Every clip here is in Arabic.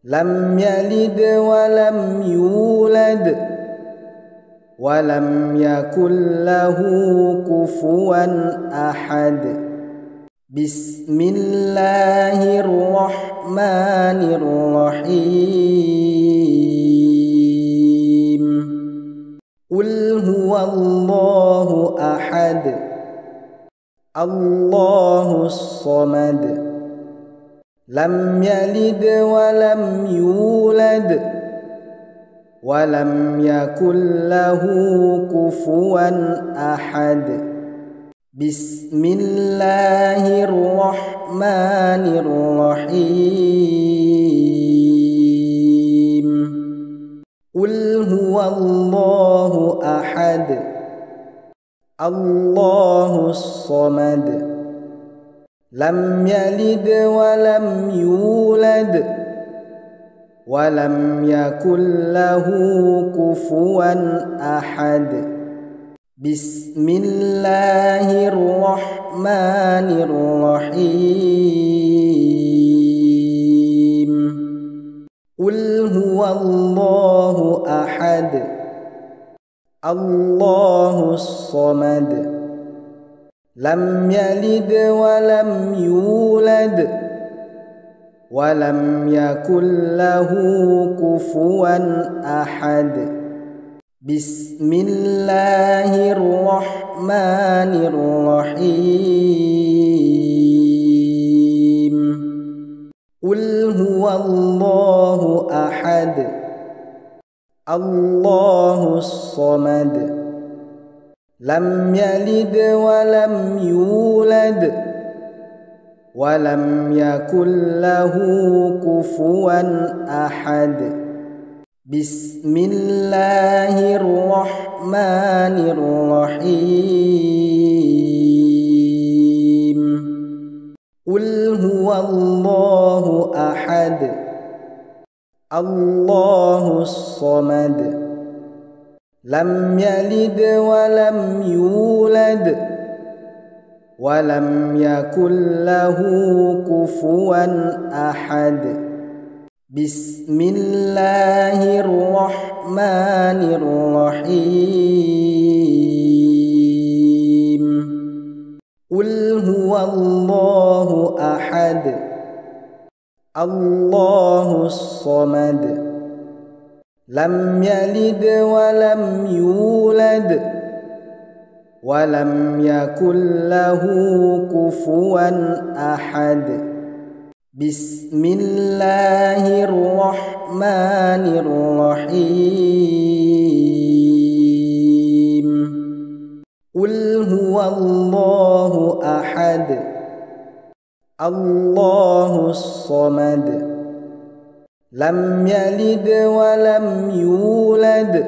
لم يلد ولم يولد ولم يكن له كفوا أحد. بسم الله الرحمن الرحيم. قل هو الله أحد الله الصمد لم يلد ولم يولد ولم يكن له كفوا أحد. بسم الله الرحمن الرحيم. قل هو الله أحد الله الصمد لم يلد ولم يولد ولم يكن له كفوا أحد. بسم الله الرحمن الرحيم. قل هو الله أحد الله الصمد لم يلد ولم يولد ولم يكن له كفوا أحد. بسم الله الرحمن الرحيم. قل هو الله أحد الله الصمد لم يلد ولم يولد ولم يكن له كفوا أحد. بسم الله الرحمن الرحيم. قل هو الله أحد الله الصمد لم يلد ولم يولد ولم يكن له كفوا أحد. بسم الله الرحمن الرحيم. قل هو الله أحد الله الصمد لم يلد ولم يولد ولم يكن له كفوا أحد. بسم الله الرحمن الرحيم. قل هو الله أحد الله الصمد لم يلد ولم يولد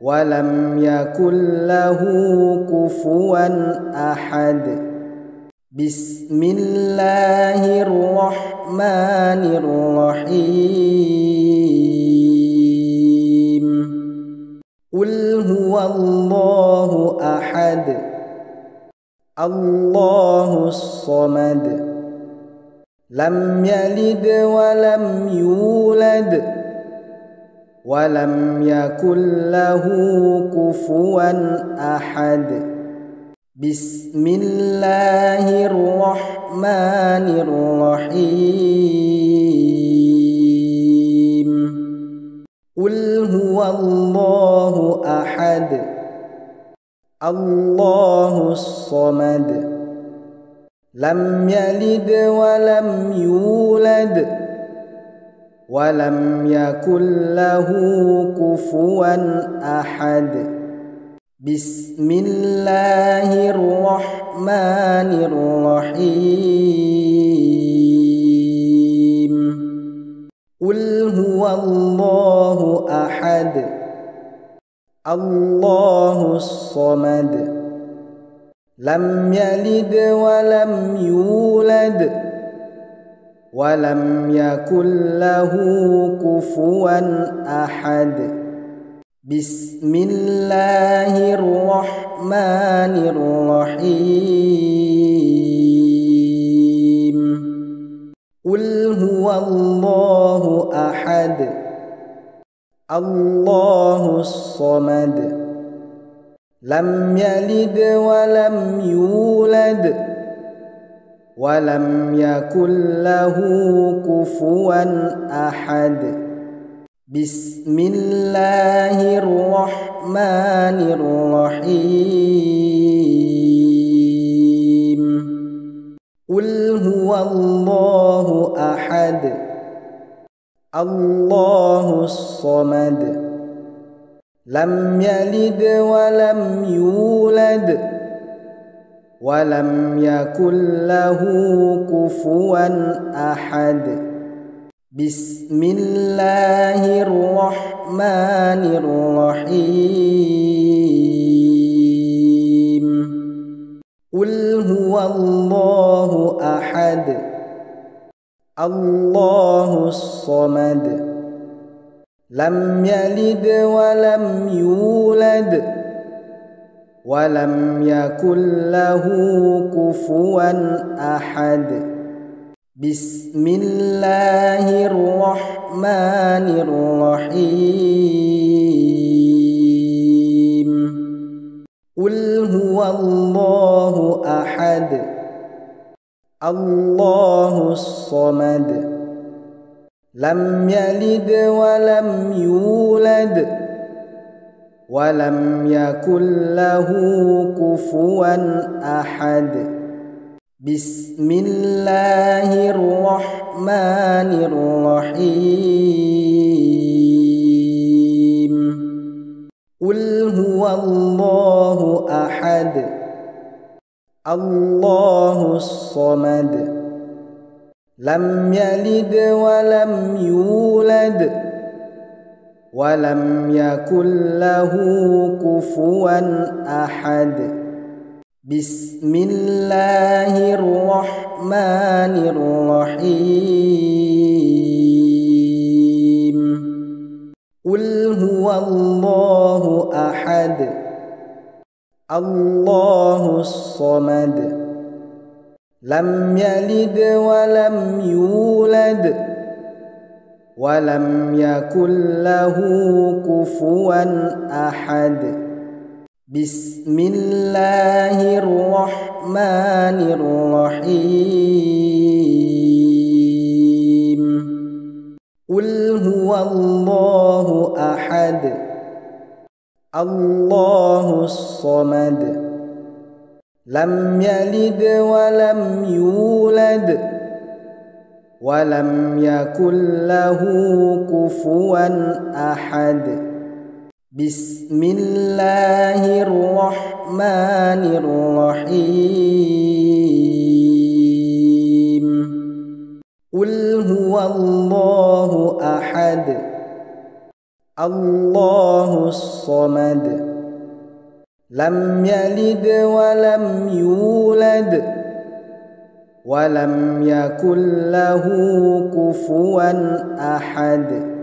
ولم يكن له كفوا أحد. بسم الله الرحمن الرحيم. قل هو الله أحد الله الصمد لم يلد ولم يولد ولم يكن له كفوا أحد. بسم الله الرحمن الرحيم. قل هو الله أحد الله الصمد لم يلد ولم يولد ولم يكن له كفوا أحد. بسم الله الرحمن الرحيم. قل هو الله أحد الله الصمد لم يلد ولم يولد ولم يكن له كفوا أحد. بسم الله الرحمن الرحيم. قل هو الله أحد الله الصمد لم يلد ولم يولد ولم يكن له كفوا أحد بسم الله الرحمن الرحيم قل هو الله أحد الله الصمد لم يلد ولم يولد ولم يكن له كفوا أحد بسم الله الرحمن الرحيم قل هو الله أحد الله الصمد لم يلد ولم يولد ولم يكن له كفوا أحد بسم الله الرحمن الرحيم قل هو الله أحد الله الصمد لم يلد ولم يولد ولم يكن له كفوا أحد بسم الله الرحمن الرحيم قل هو الله أحد الله الصمد لم يلد ولم يولد ولم يكن له كفوا أحد بسم الله الرحمن الرحيم قل هو الله أحد الله الصمد لم يلد ولم يولد ولم يكن له كفوا أحد بسم الله الرحمن الرحيم قل هو الله أحد الله الصمد لم يلد ولم يولد ولم يكن له كفوا أحد بسم الله الرحمن الرحيم قل هو الله أحد الله الصمد لم يلد ولم يولد ولم يكن له كفوا أحد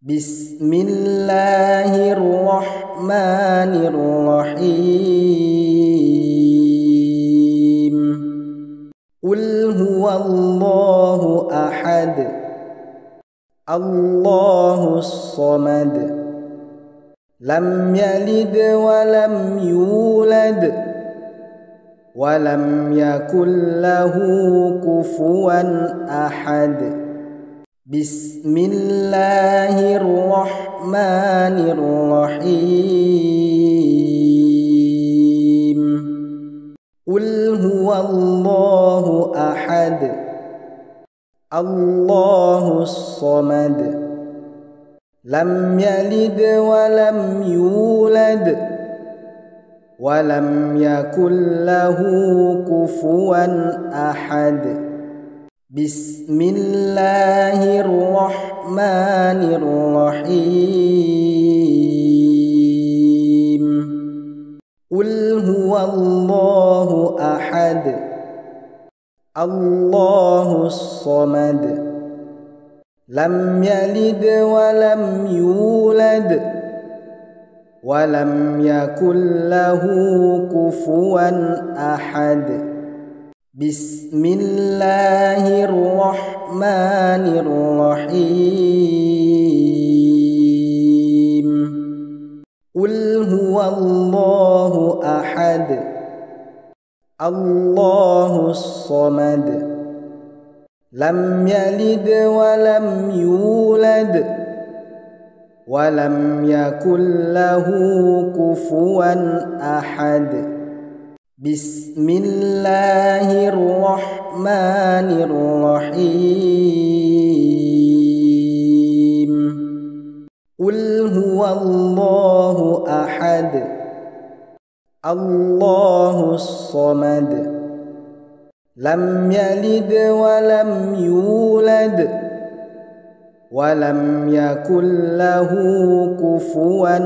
بسم الله الرحمن الرحيم قل هو الله أحد الله الصمد لم يلد ولم يولد ولم يكن له كفوا أحد بسم الله الرحمن الرحيم قل هو الله أحد الله الصمد لم يلد ولم يولد ولم يكن له كفوا أحد بسم الله الرحمن الرحيم قل هو الله أحد الله الصمد لم يلد ولم يولد ولم يكن له كفوا أحد بسم الله الرحمن الرحيم قل هو الله أحد الله الصمد لم يلد ولم يولد ولم يكن له كفوا أحد بسم الله الرحمن الرحيم قل هو الله أحد الله الصمد لم يلد ولم يولد ولم يكن له كفوا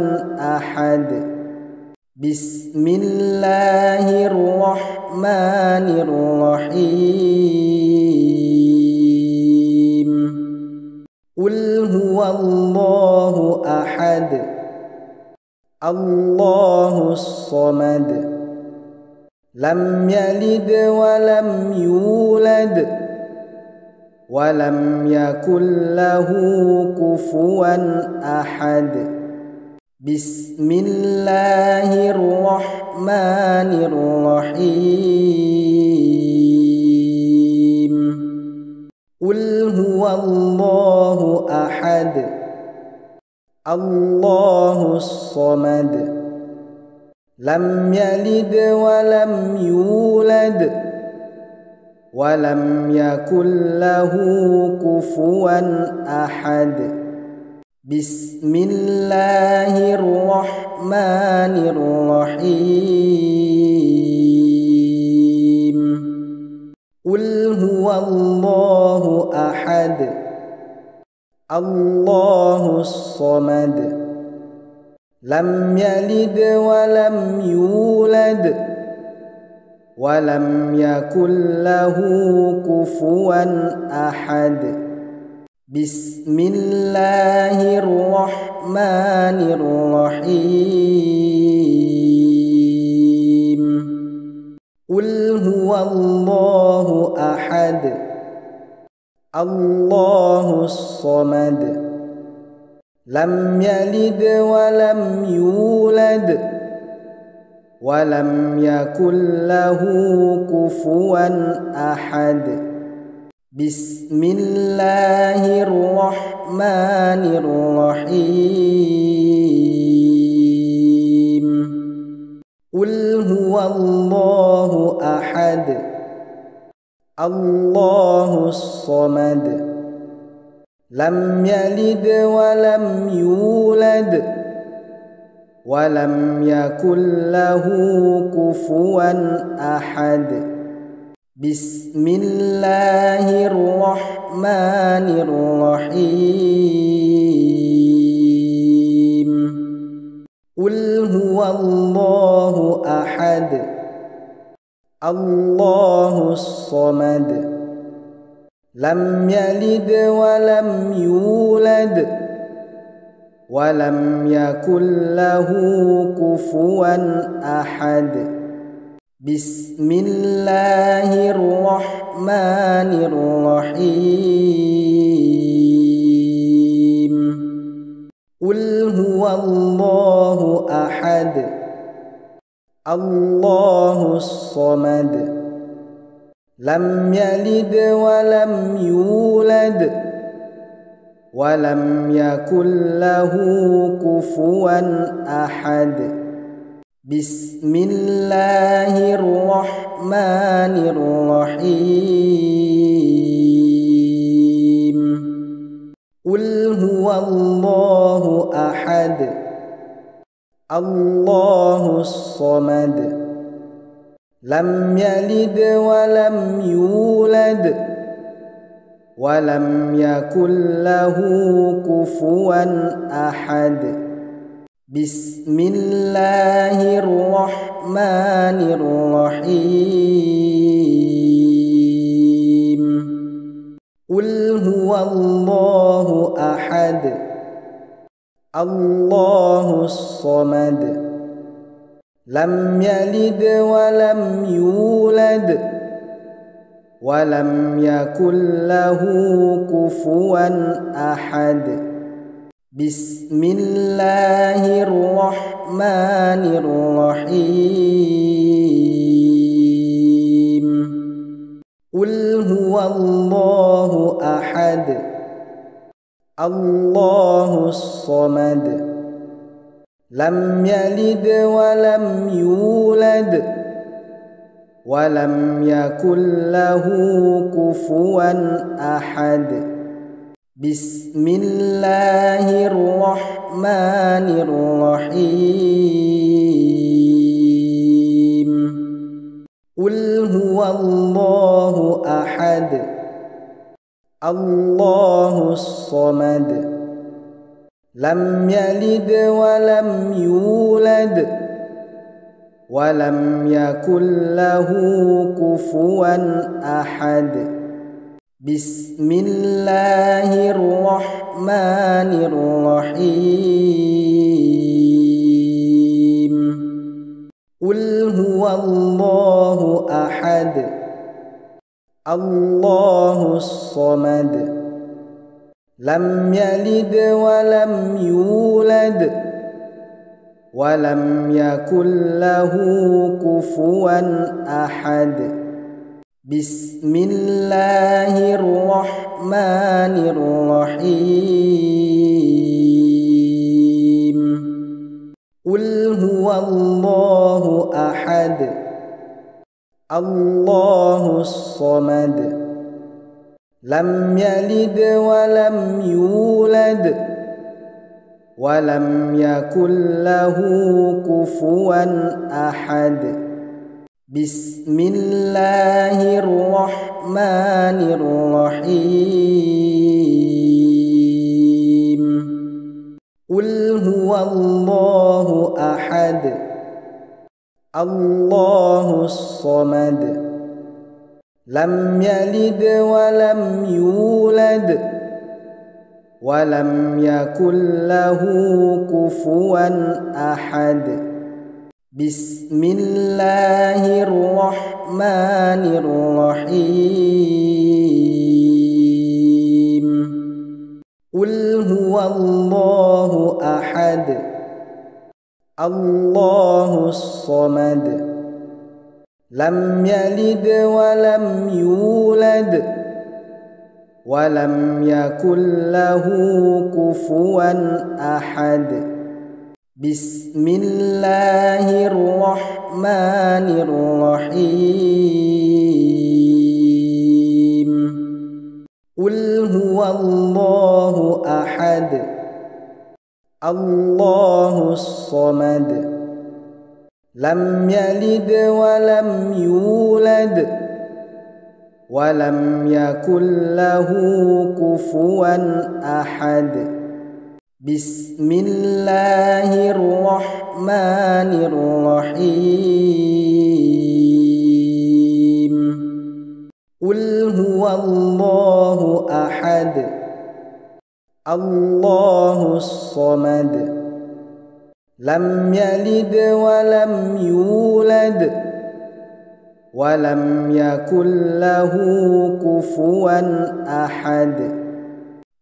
أحد بسم الله الرحمن الرحيم قل هو الله أحد الله الصمد لم يلد ولم يولد ولم يكن له كفوا أحد بسم الله الرحمن الرحيم قل هو الله أحد الله الصمد لم يلد ولم يولد ولم يكن له كفوا أحد بسم الله الرحمن الرحيم قل هو الله أحد الله الصمد لم يلد ولم يولد ولم يكن له كفوا أحد بسم الله الرحمن الرحيم قل هو الله أحد الله الصمد لم يلد ولم يولد ولم يكن له كفوا أحد بسم الله الرحمن الرحيم قل هو الله أحد الله الصمد لم يلد ولم يولد ولم يكن له كفوا أحد بسم الله الرحمن الرحيم قل هو الله أحد الله الصمد لم يلد ولم يولد ولم يكن له كفوا أحد بسم الله الرحمن الرحيم قل هو الله أحد الله الصمد لم يلد ولم يولد ولم يكن له كفوا أحد بسم الله الرحمن الرحيم قل هو الله أحد الله الصمد لم يلد ولم يولد ولم يكن له كفوا أحد بسم الله الرحمن الرحيم قل هو الله أحد الله الصمد لم يلد ولم يولد ولم يكن له كفوا أحد بسم الله الرحمن الرحيم قل هو الله أحد الله الصمد لم يلد ولم يولد ولم يكن له كفوا أحد بسم الله الرحمن الرحيم قل هو الله أحد الله الصمد لم يلد ولم يولد ولم يكن له كفوا أحد بسم الله الرحمن الرحيم قل هو الله أحد الله الصمد لم يلد ولم يولد ولم يكن له كفوا أحد بسم الله الرحمن الرحيم قل هو الله أحد الله الصمد لم يلد ولم يولد ولم يكن له كفوا أحد بسم الله الرحمن الرحيم قل هو الله أحد الله الصمد لم يلد ولم يولد ولم يكن له كفوا أحد بسم الله الرحمن الرحيم قل هو الله أحد الله الصمد لم يلد ولم يولد ولم يكن له كفوا أحد بسم الله الرحمن الرحيم قل هو الله أحد الله الصمد لم يلد ولم يولد ولم يكن له كفوا أحد بسم الله الرحمن الرحيم قل هو الله أحد الله الصمد لم يلد ولم يولد ولم يكن له كفوا أحد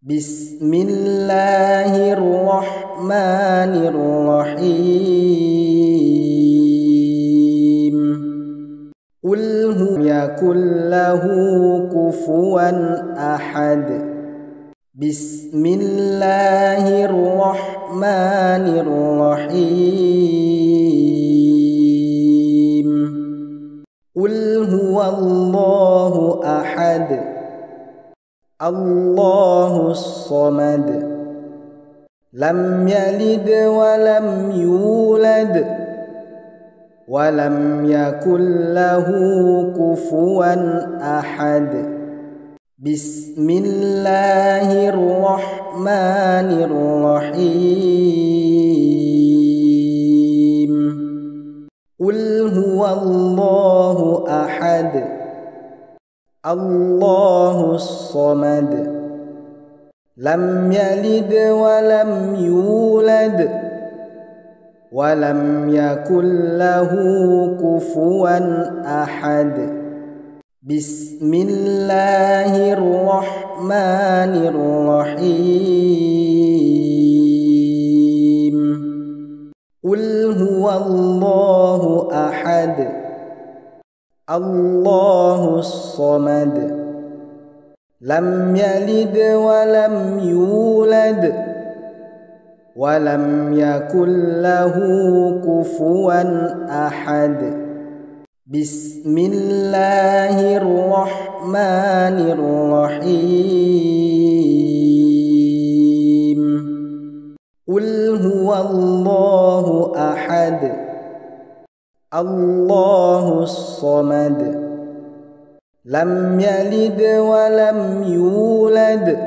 بسم الله الرحمن الرحيم قل هو يكن له كفوا أحد بسم الله الرحمن الرحيم قل هو الله أحد الله الصمد لم يلد ولم يولد ولم يكن له كفوا أحد بسم الله الرحمن الرحيم قل هو الله أحد الله الصمد لم يلد ولم يولد ولم يكن له كفوا أحد بسم الله الرحمن الرحيم قل هو الله أحد الله الصمد لم يلد ولم يولد ولم يكن له كفوا أحد بسم الله الرحمن الرحيم قل هو الله أحد الله الصمد لم يلد ولم يولد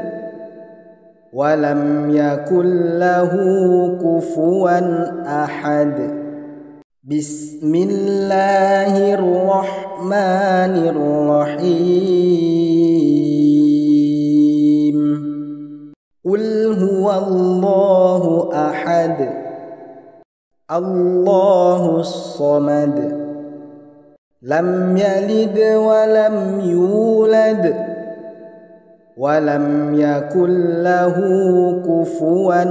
ولم يكن له كفوا أحد بسم الله الرحمن الرحيم قل هو الله أحد الله الصمد لم يلد ولم يولد ولم يكن له كفوا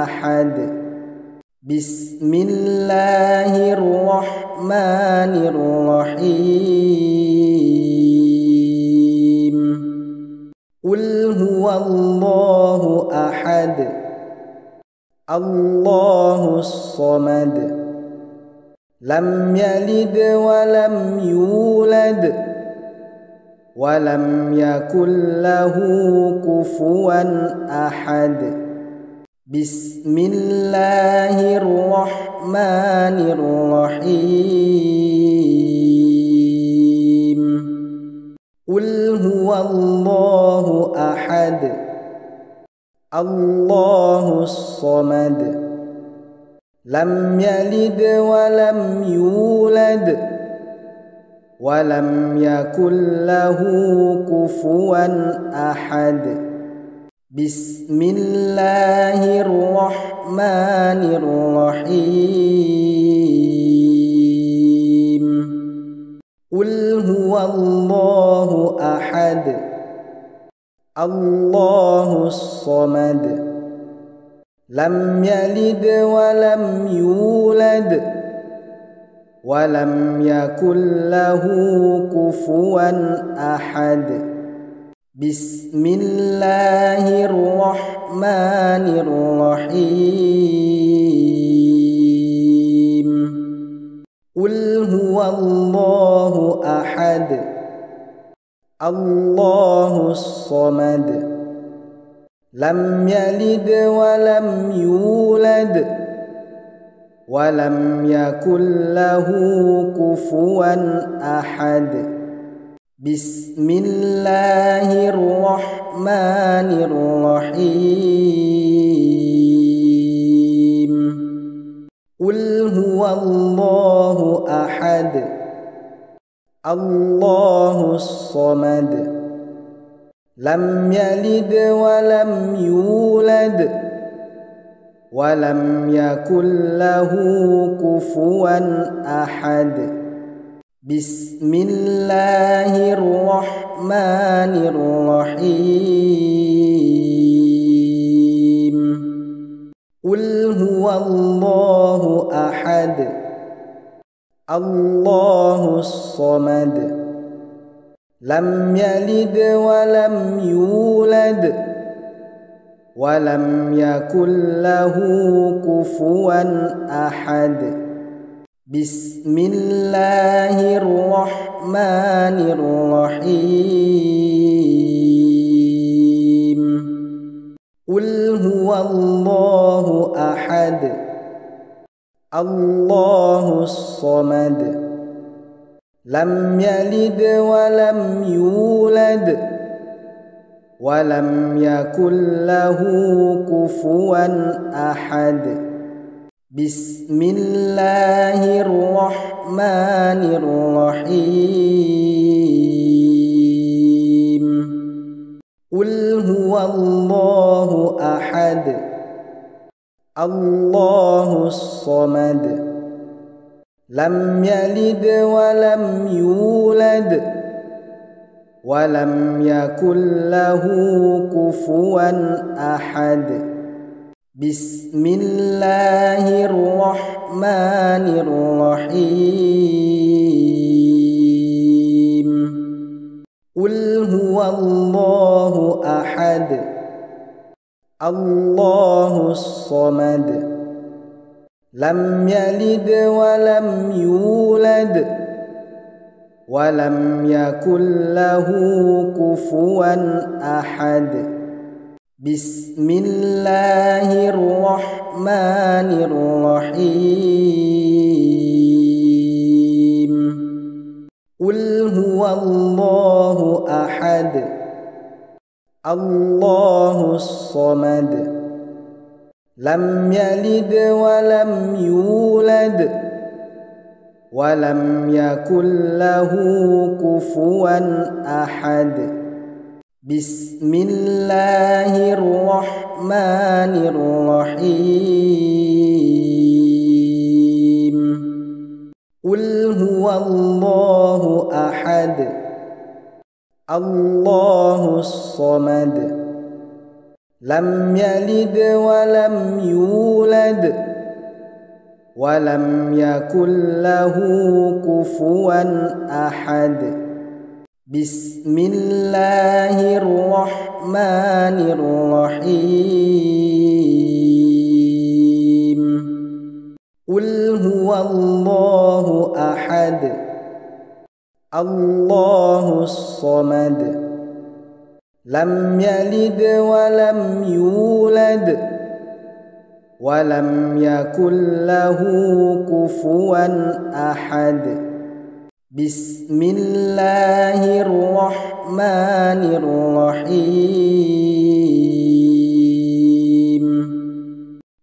أحد بسم الله الرحمن الرحيم قل هو الله أحد الله الصمد لم يلد ولم يولد ولم يكن له كفوا أحد بسم الله الرحمن الرحيم قل هو الله أحد الله الصمد لم يلد ولم يولد ولم يكن له كفوا أحد بسم الله الرحمن الرحيم قل هو الله أحد الله الصمد لم يلد ولم يولد ولم يكن له كفوا أحد بسم الله الرحمن الرحيم قل هو الله أحد الله الصمد لم يلد ولم يولد ولم يكن له كفوا أحد بسم الله الرحمن الرحيم قل هو الله أحد الله الصمد لم يلد ولم يولد ولم يكن له كفوا أحد بسم الله الرحمن الرحيم قل هو الله أحد الله الصمد لم يلد ولم يولد ولم يكن له كفوا أحد بسم الله الرحمن الرحيم قل هو الله أحد الله الصمد لم يلد ولم يولد ولم يكن له كفوا أحد بسم الله الرحمن الرحيم قل هو الله أحد الله الصمد لم يلد ولم يولد ولم يكن له كفوا أحد بسم الله الرحمن الرحيم قل هو الله أحد الله الصمد لم يلد ولم يولد ولم يكن له كفوا أحد بسم الله الرحمن الرحيم قل هو الله أحد الله الصمد لم يلد ولم يولد ولم يكن له كفوا أحد بسم الله الرحمن الرحيم قل هو الله أحد الله الصمد لم يلد ولم يولد ولم يكن له كفوا أحد بسم الله الرحمن الرحيم قل هو الله أحد الله الصمد لم يلد ولم يولد ولم يكن له كفوا أحد بسم الله الرحمن الرحيم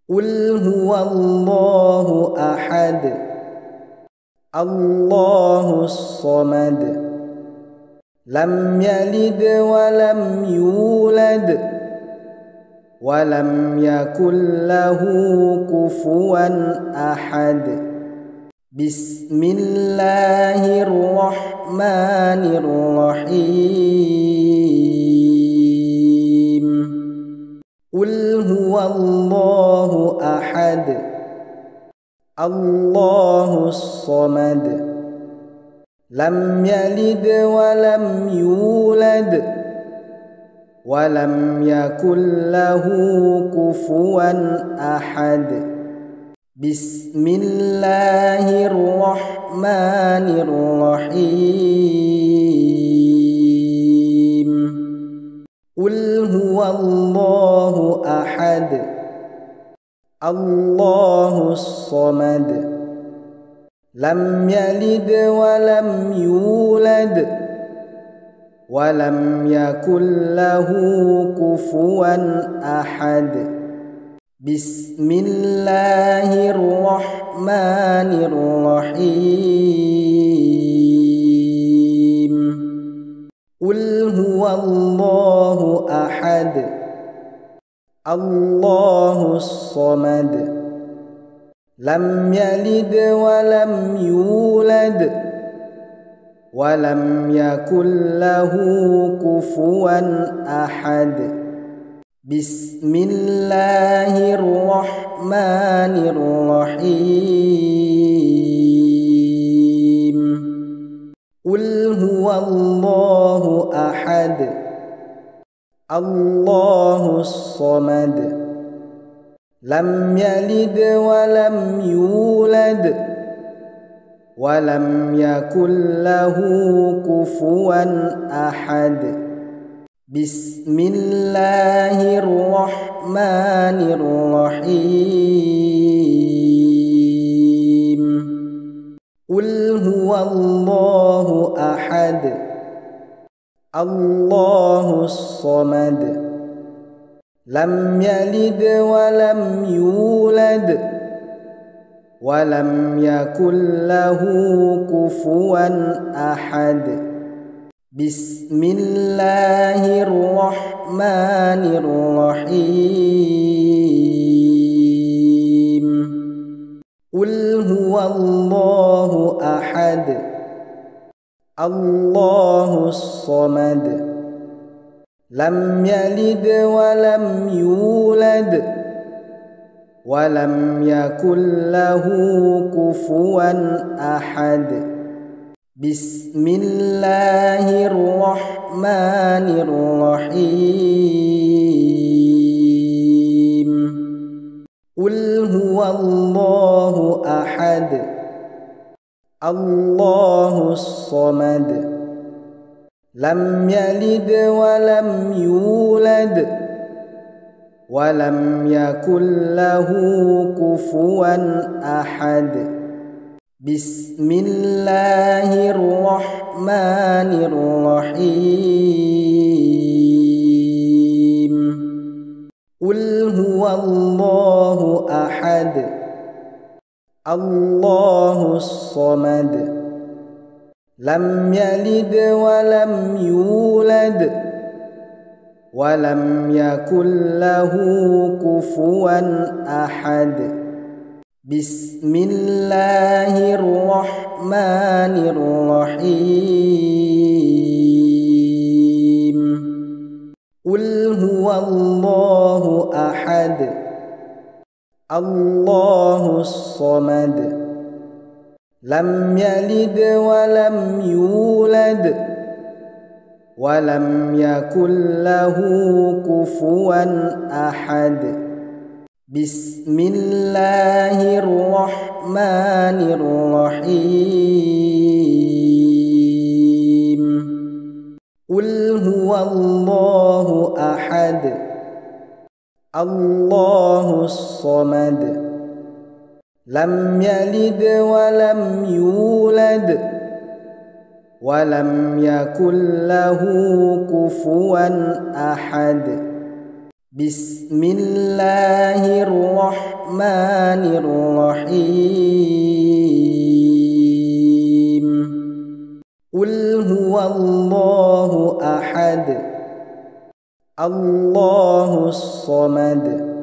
قل هو الله أحد الله الصمد لم يلد ولم يولد ولم يكن له كفوا أحد بسم الله الرحمن الرحيم قل هو الله أحد الله الصمد لم يلد ولم يولد ولم يكن له كفوا أحد بسم الله الرحمن الرحيم قل هو الله أحد الله الصمد لم يلد ولم يولد ولم يكن له كفوا أحد بسم الله الرحمن الرحيم قل هو الله أحد الله الصمد لم يلد ولم يولد ولم يكن له كفوا أحد بسم الله الرحمن الرحيم قل هو الله أحد الله الصمد لم يلد ولم يولد ولم يكن له كفوا أحد بسم الله الرحمن الرحيم قل هو الله أحد الله الصمد لم يلد ولم يولد ولم يكن له كفوا أحد بسم الله الرحمن الرحيم قل هو الله أحد الله الصمد لم يلد ولم يولد ولم يكن له كفوا أحد بسم الله الرحمن الرحيم قل هو الله أحد الله الصمد لم يلد ولم يولد ولم يكن له كفوا أحد بسم الله الرحمن الرحيم قل هو الله أحد الله الصمد لم يلد ولم يولد ولم يكن له كفوا أحد بسم الله الرحمن الرحيم قل هو الله أحد الله الصمد لم يلد ولم يولد ولم يكن له كفوا أحد بسم الله الرحمن الرحيم قل هو الله أحد الله الصمد لم يلد ولم يولد ولم يكن له كفوا أحد بسم الله الرحمن الرحيم قل هو الله أحد الله الصمد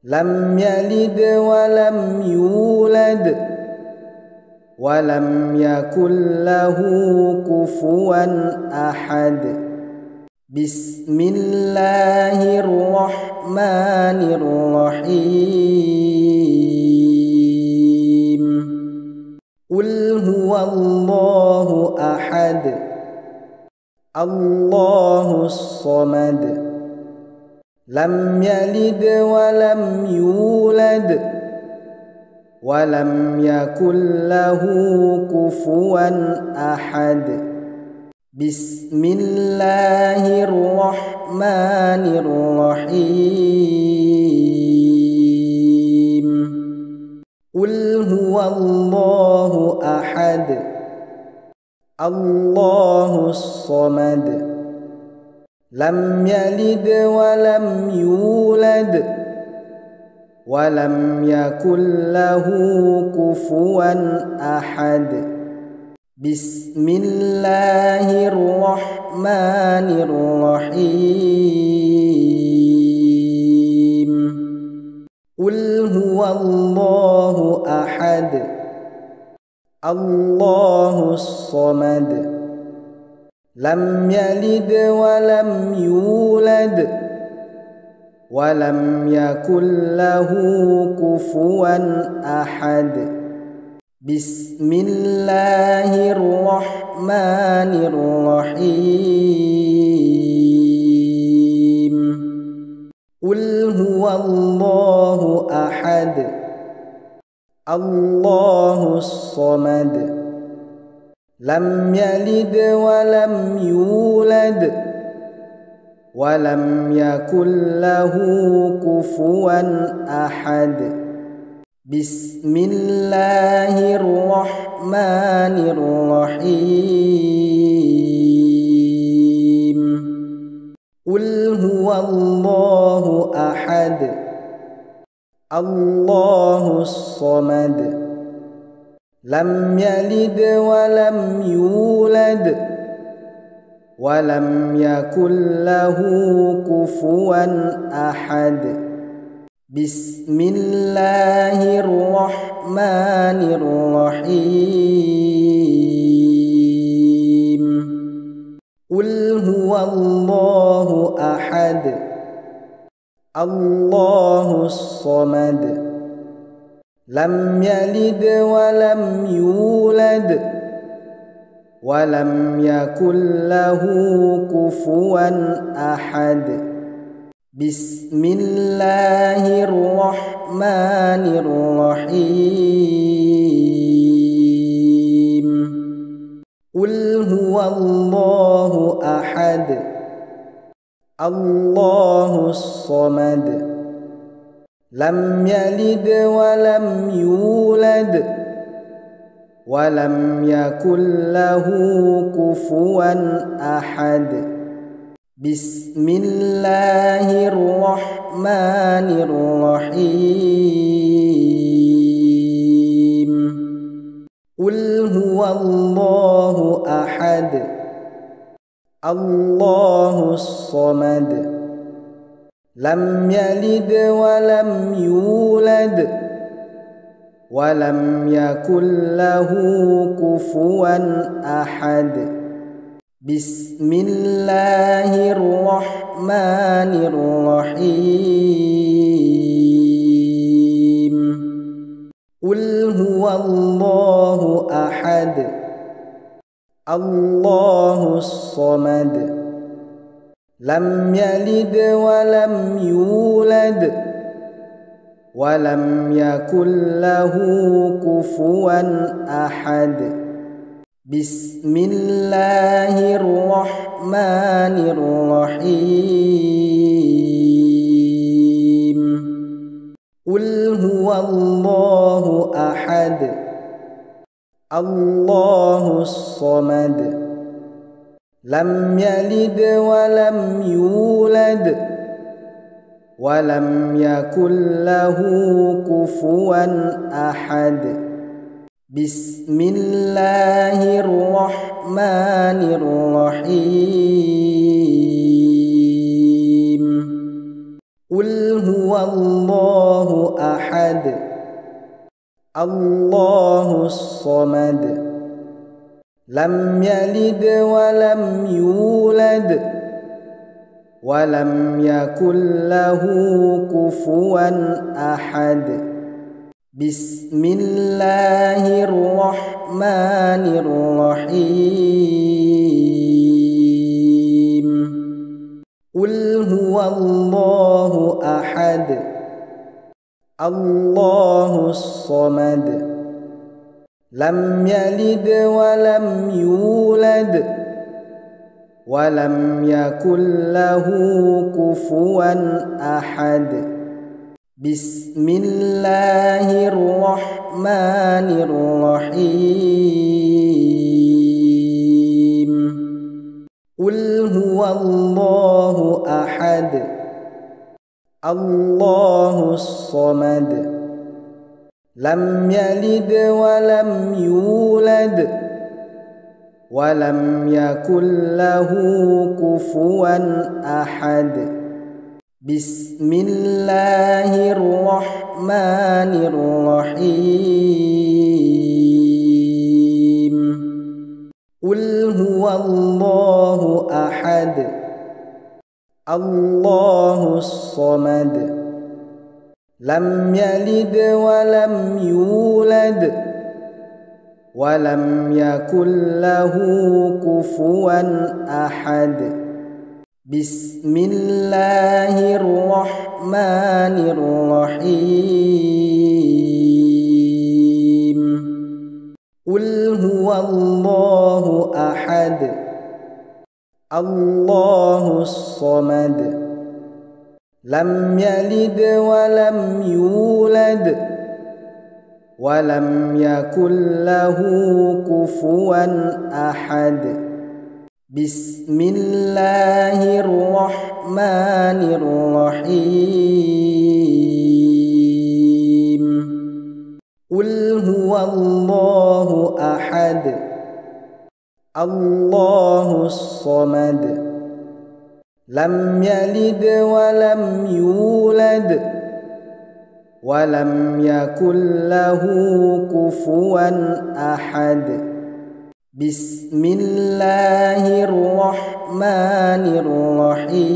لم يلد ولم يولد ولم يكن له كفوا أحد بسم الله الرحمن الرحيم قل هو الله أحد الله الصمد لم يلد ولم يولد ولم يكن له كفوا أحد بسم الله الرحمن الرحيم قل هو الله أحد الله الصمد لم يلد ولم يولد ولم يكن له كفوا أحد بسم الله الرحمن الرحيم قل هو الله أحد الله الصمد لم يلد ولم يولد ولم يكن له كفوا أحد بسم الله الرحمن الرحيم قل هو الله أحد الله الصمد لم يلد ولم يولد ولم يكن له كفوا أحد بسم الله الرحمن الرحيم قل هو الله أحد الله الصمد لم يلد ولم يولد ولم يكن له كفوا أحد بسم الله الرحمن الرحيم هو الله أحد الله الصمد لم يلد ولم يولد ولم يكن له كفوا أحد بسم الله الرحمن الرحيم قل هو الله أحد الله الصمد لم يلد ولم يولد ولم يكن له كفوا أحد بسم الله الرحمن الرحيم قل هو الله أحد الله الصمد لم يلد ولم يولد ولم يكن له كفوا أحد بسم الله الرحمن الرحيم قل هو الله أحد الله الصمد لم يلد ولم يولد ولم يكن له كفوا أحد بسم الله الرحمن الرحيم قل هو الله أحد الله الصمد لم يلد ولم يولد ولم يكن له كفوا أحد بسم الله الرحمن الرحيم قل هو الله أحد الله الصمد لم يلد ولم يولد ولم يكن له كفوا أحد بسم الله الرحمن الرحيم قل هو الله أحد الله الصمد لم يلد ولم يولد ولم يكن له كفوا أحد بسم الله الرحمن الرحيم قل هو الله أحد الله الصمد لم يلد ولم يولد ولم يكن له كفوا أحد بسم الله الرحمن الرحيم قل هو الله أحد الله الصمد لم يلد ولم يولد ولم يكن له كفوا أحد بسم الله الرحمن الرحيم قل هو الله أحد الله الصمد لم يلد ولم يولد ولم يكن له كفوا أحد بسم الله الرحمن الرحيم قل هو الله أحد الله الصمد لم يلد ولم يولد ولم يكن له كفوا أحد بسم الله الرحمن الرحيم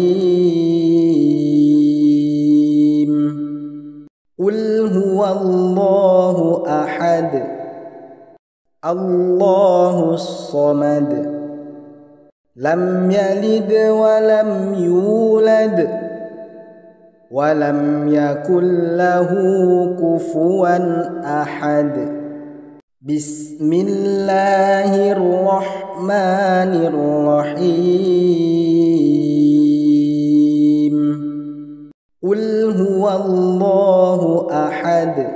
قل هو الله أحد الله الصمد لم يلد ولم يولد ولم يكن له كفوا أحد بسم الله الرحمن الرحيم قل هو الله أحد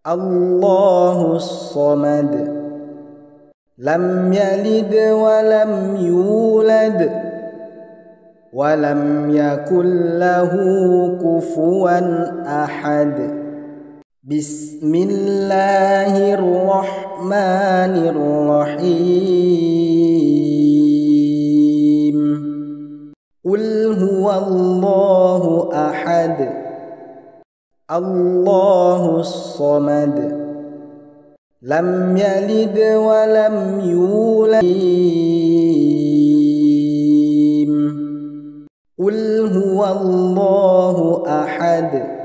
الله الصمد لم يلد ولم يولد ولم يكن له كفوا أحد بسم الله الرحمن الرحيم قل هو الله أحد الله الصمد لم يلد ولم يولد قل هو الله أحد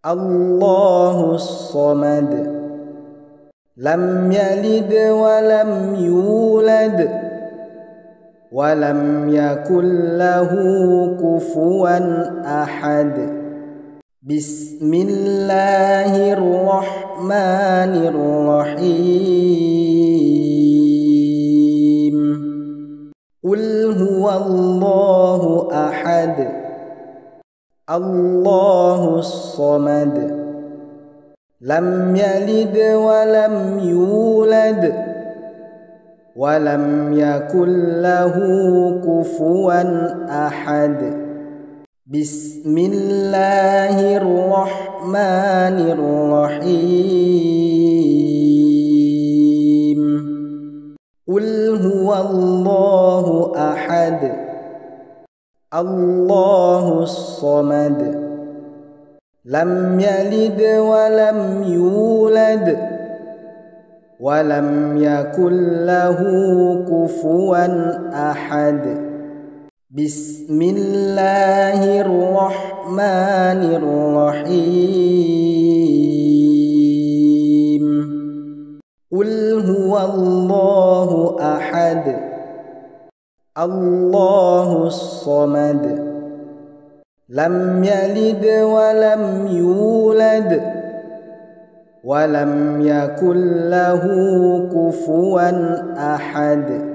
الله الصمد لم يلد ولم يولد ولم يكن له كفوا أحد بسم الله الرحمن الرحيم قل هو الله أحد الله الصمد لم يلد ولم يولد ولم يكن له كفوا أحد بسم الله الرحمن الرحيم قل هو الله أحد الله الصمد لم يلد ولم يولد ولم يكن له كفوا أحد بسم الله الرحمن الرحيم قل هو الله أحد الله الصمد لم يلد ولم يولد ولم يكن له كفوا أحد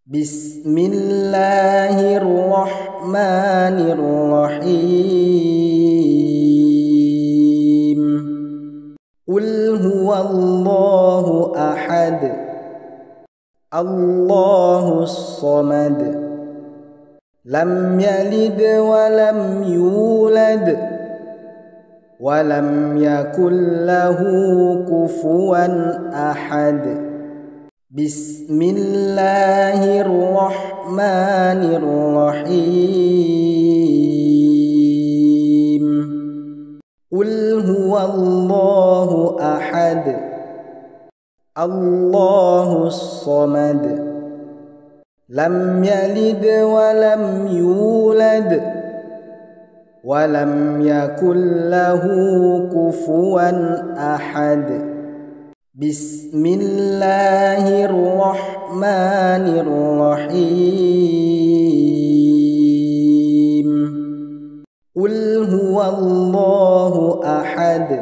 بسم الله الرحمن الرحيم قل هو الله أحد الله الصمد لم يلد ولم يولد ولم يكن له كفوا أحد بسم الله الرحمن الرحيم قل هو الله أحد الله الصمد لم يلد ولم يولد ولم يكن له كفوا أحد بسم الله الرحمن الرحيم قل هو الله أحد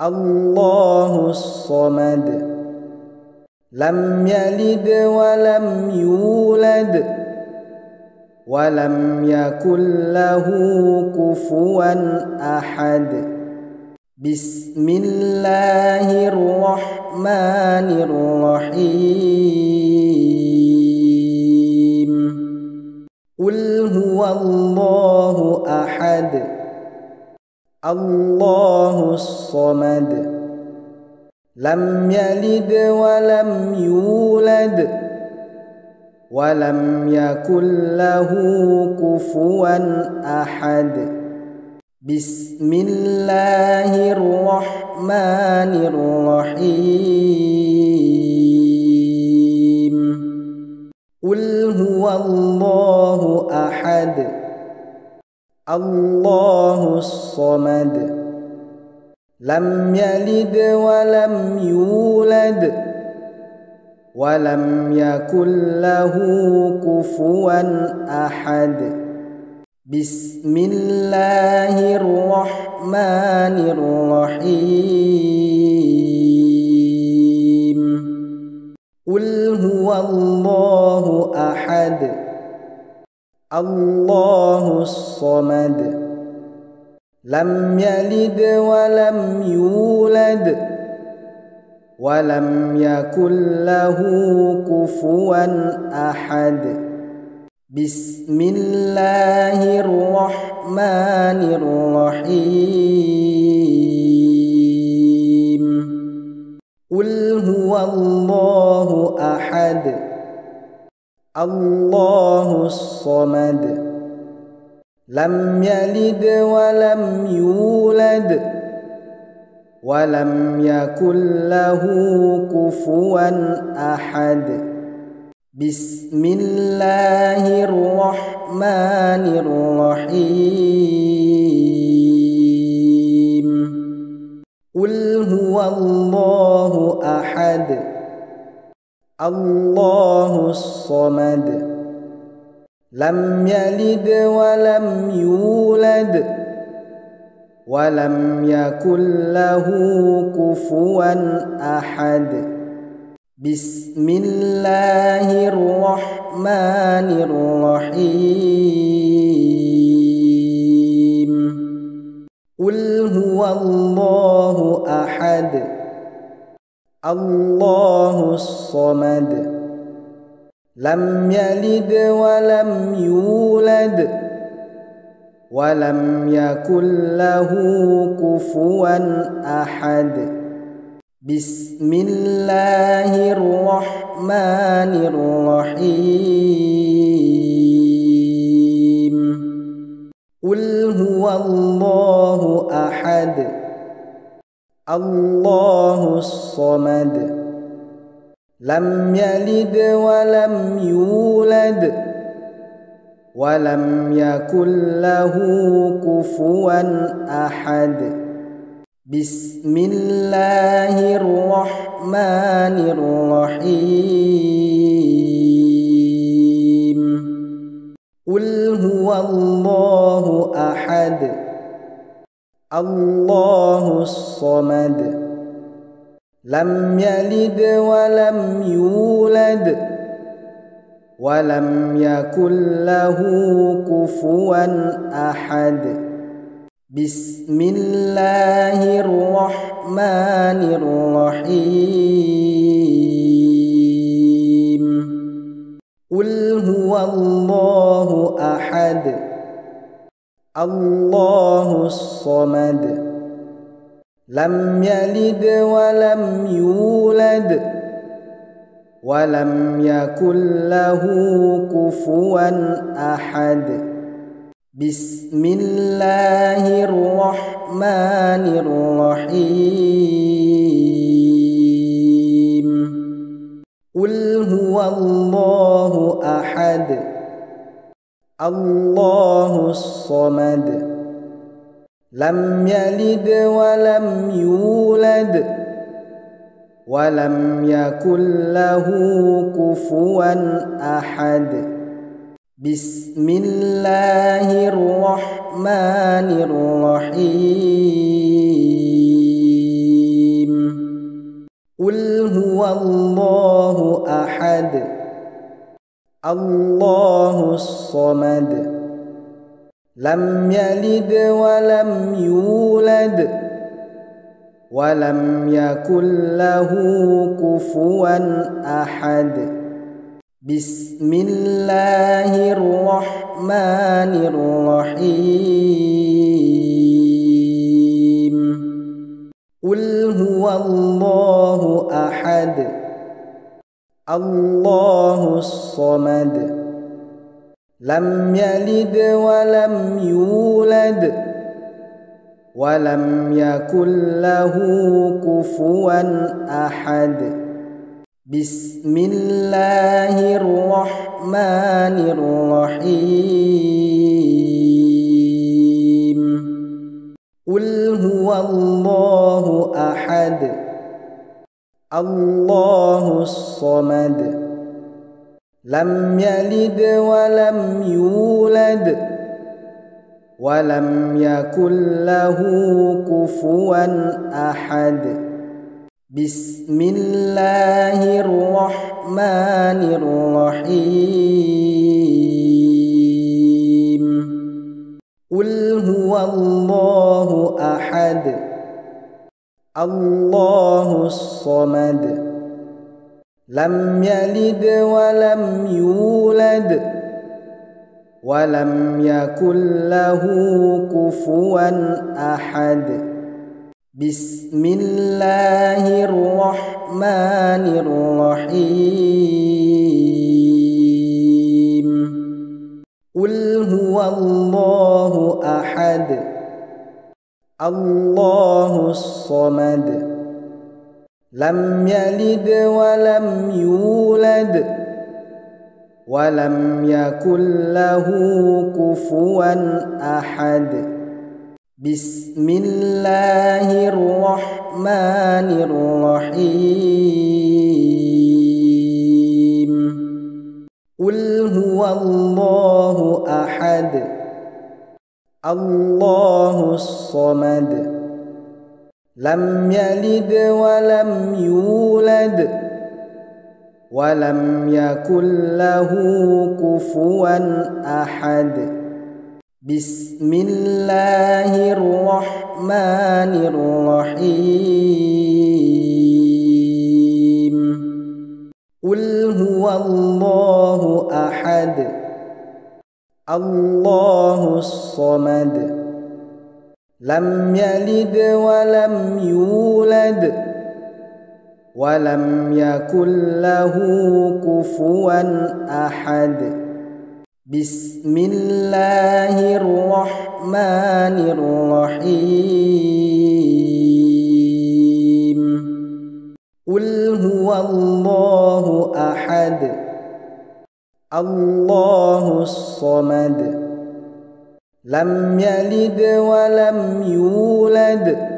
الله الصمد لم يلد ولم يولد ولم يكن له كفوا أحد بسم الله الرحمن الرحيم قل هو الله أحد الله الصمد لم يلد ولم يولد ولم يكن له كفوا أحد بسم الله الرحمن الرحيم قل هو الله أحد الله الصمد لم يلد ولم يولد ولم يكن له كفوا أحد بسم الله الرحمن الرحيم قل هو الله أحد الله الصمد لم يلد ولم يولد ولم يكن له كفوا أحد بسم الله الرحمن الرحيم قل هو الله أحد الله الصمد لم يلد ولم يولد ولم يكن له كفوا أحد بسم الله الرحمن الرحيم قل هو الله أحد الله الصمد لم يلد ولم يولد ولم يكن له كفوا أحد بسم الله الرحمن الرحيم قل هو الله أحد الله الصمد لم يلد ولم يولد ولم يكن له كفوا أحد بسم الله الرحمن الرحيم قل هو الله أحد الله الصمد لم يلد ولم يولد ولم يكن له كفوا أحد بسم الله الرحمن الرحيم قل هو الله أحد الله الصمد لم يلد ولم يولد ولم يكن له كفوا أحد بسم الله الرحمن الرحيم قل هو الله أحد الله الصمد لم يلد ولم يولد ولم يكن له كفوا أحد بسم الله الرحمن الرحيم قل هو الله أحد الله الصمد لم يلد ولم يولد ولم يكن له كفوا أحد بسم الله الرحمن الرحيم قل هو الله أحد الله الصمد لم يلد ولم يولد ولم يكن له كفوا أحد بسم الله الرحمن الرحيم قل هو الله أحد الله الصمد لم يلد ولم يولد ولم يكن له كفوا أحد بسم الله الرحمن الرحيم قل هو الله أحد الله الصمد لم يلد ولم يولد ولم يكن له كفوا أحد بسم الله الرحمن الرحيم قل هو الله أحد الله الصمد لم يلد ولم يولد ولم يكن له كفوا أحد بسم الله الرحمن الرحيم قل هو الله أحد الله الصمد لم يلد ولم يولد ولم يكن له كفوا أحد بسم الله الرحمن الرحيم قل هو الله أحد الله الصمد لم يلد ولم يولد ولم يكن له كفوا أحد بسم الله الرحمن الرحيم قل هو الله أحد الله الصمد لم يلد ولم يولد ولم يكن له كفوا أحد بسم الله الرحمن الرحيم قل هو الله أحد الله الصمد لم يلد ولم يولد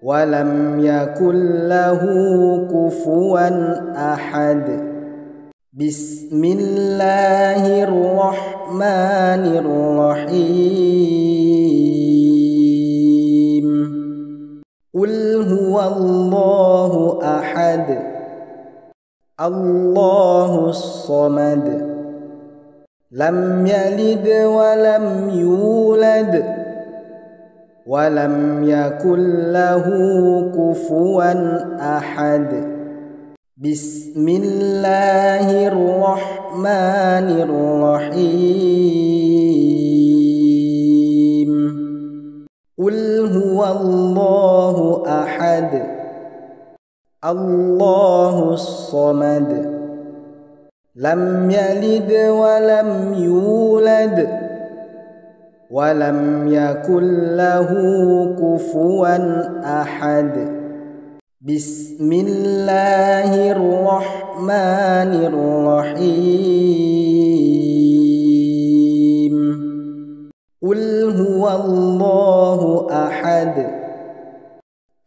ولم يكن له كفوا أحد بسم الله الرحمن الرحيم قل هو الله أحد الله الصمد لم يلد ولم يولد ولم يكن له كفوا أحد بسم الله الرحمن الرحيم قل هو الله أحد الله الصمد لم يلد ولم يولد ولم يكن له كفوا أحد بسم الله الرحمن الرحيم قل هو الله أحد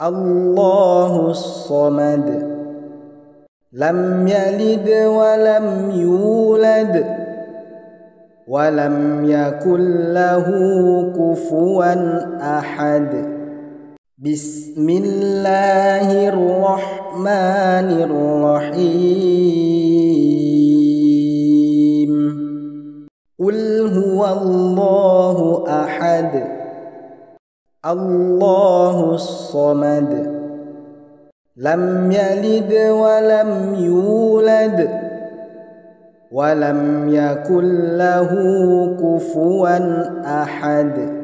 الله الصمد لم يلد ولم يولد ولم يكن له كفوا أحد بسم الله الرحمن الرحيم قل هو الله أحد الله الصمد لم يلد ولم يولد ولم يكن له كفوا أحد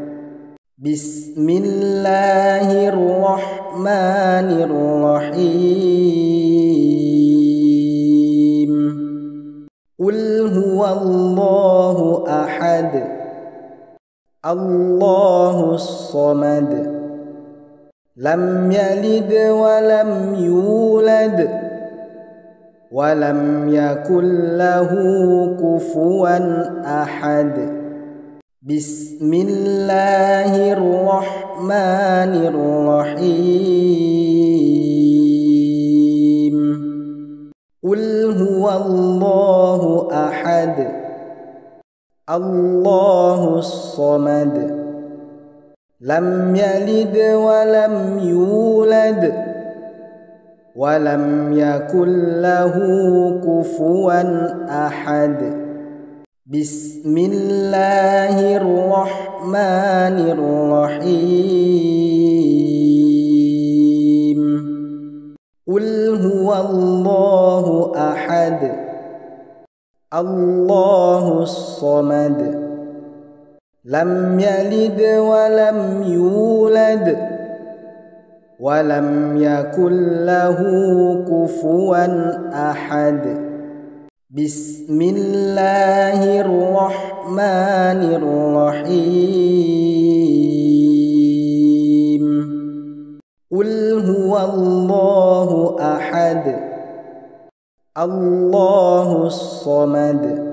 بسم الله الرحمن الرحيم قل هو الله أحد الله الصمد لم يلد ولم يولد ولم يكن له كفوا أحد بسم الله الرحمن الرحيم قل هو الله أحد الله الصمد لم يلد ولم يولد ولم يكن له كفوا أحد بسم الله الرحمن الرحيم قل هو الله أحد الله الصمد لم يلد ولم يولد ولم يكن له كفوا أحد بسم الله الرحمن الرحيم قل هو الله أحد الله الصمد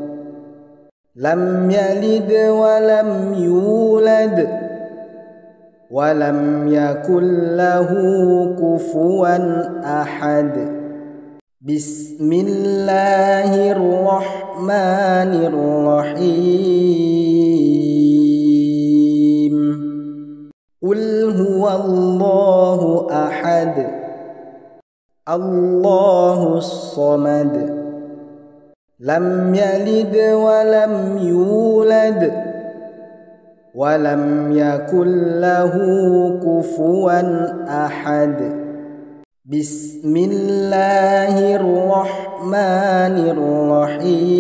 لم يلد ولم يولد ولم يكن له كفوا أحد بسم الله الرحمن الرحيم قل هو الله أحد الله الصمد لم يلد ولم يولد ولم يكن له كفوا أحد بسم الله الرحمن الرحيم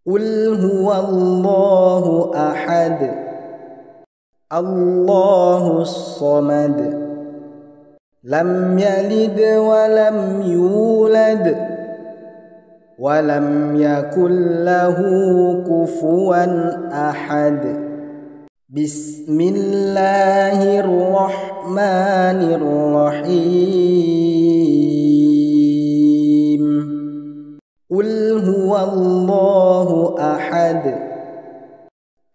قل هو الله أحد الله الصمد لم يلد ولم يولد ولم يكن له كفوا أحد بسم الله الرحمن الرحيم قل هو الله أحد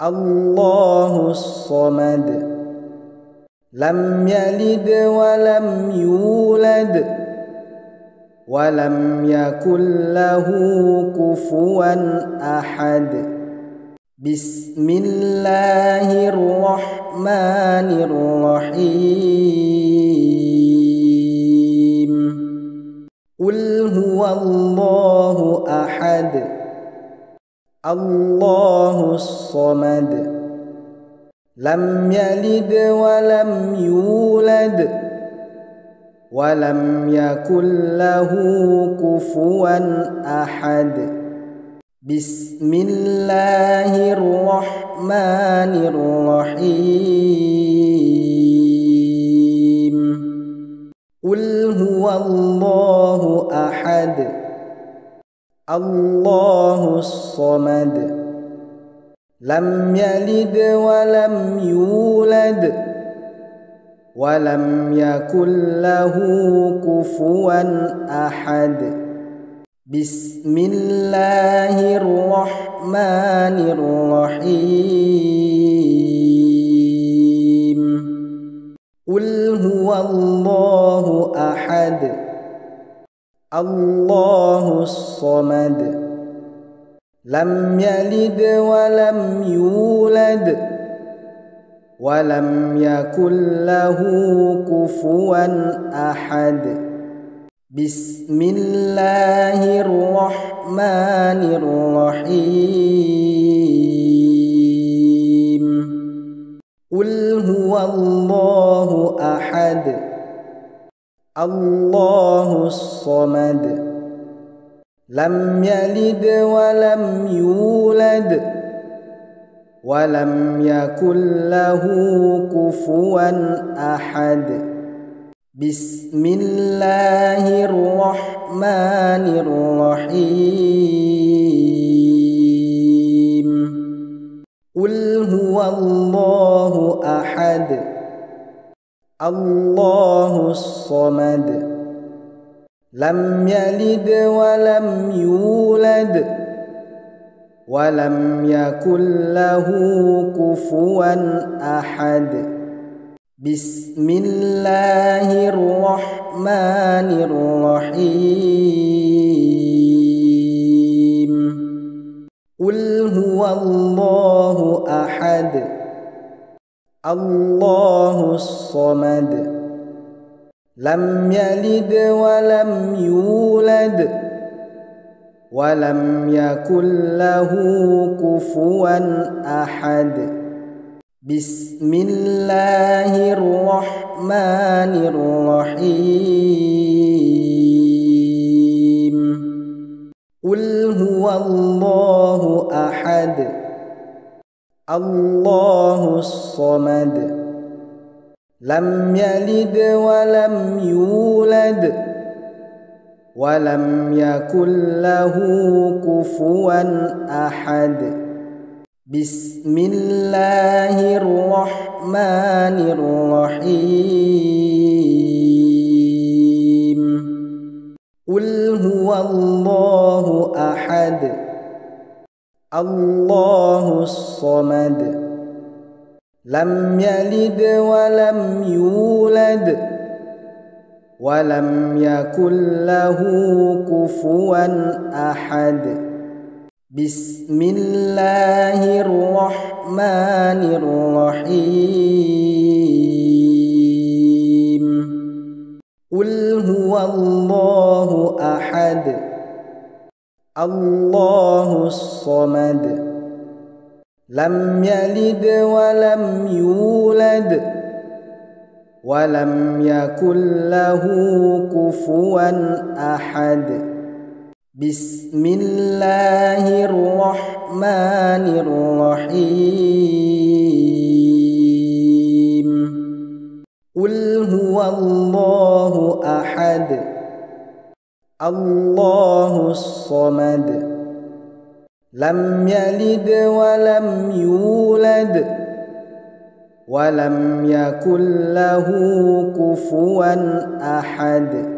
الله الصمد لم يلد ولم يولد ولم يكن له كفوا أحد بسم الله الرحمن الرحيم قل هو الله أحد الله الصمد لم يلد ولم يولد ولم يكن له كفوا أحد بسم الله الرحمن الرحيم قل هو الله أحد الله الصمد لم يلد ولم يولد ولم يكن له كفوا أحد بسم الله الرحمن الرحيم قل هو الله أحد الله الصمد لم يلد ولم يولد ولم يكن له كفوا أحد بسم الله الرحمن الرحيم قل هو الله أحد الله الصمد لم يلد ولم يولد ولم يكن له كفوا أحد بسم الله الرحمن الرحيم الله أحد الله الصمد لم يلد ولم يولد ولم يكن له كفوا أحد بسم الله الرحمن الرحيم قل هو الله أحد الله الصمد لم يلد ولم يولد ولم يكن له كفوا أحد بسم الله الرحمن الرحيم قل هو الله أحد الله الصمد لم يلد ولم يولد ولم يكن له كفوا أحد بسم الله الرحمن الرحيم قل هو الله أحد الله الصمد لم يلد ولم يولد ولم يكن له كفوا أحد بسم الله الرحمن الرحيم قل هو الله أحد الله الصمد لم يلد ولم يولد ولم يكن له كفوا أحد بسم الله الرحمن الرحيم قل هو الله أحد الله الصمد لم يلد ولم يولد ولم يكن له كفوا أحد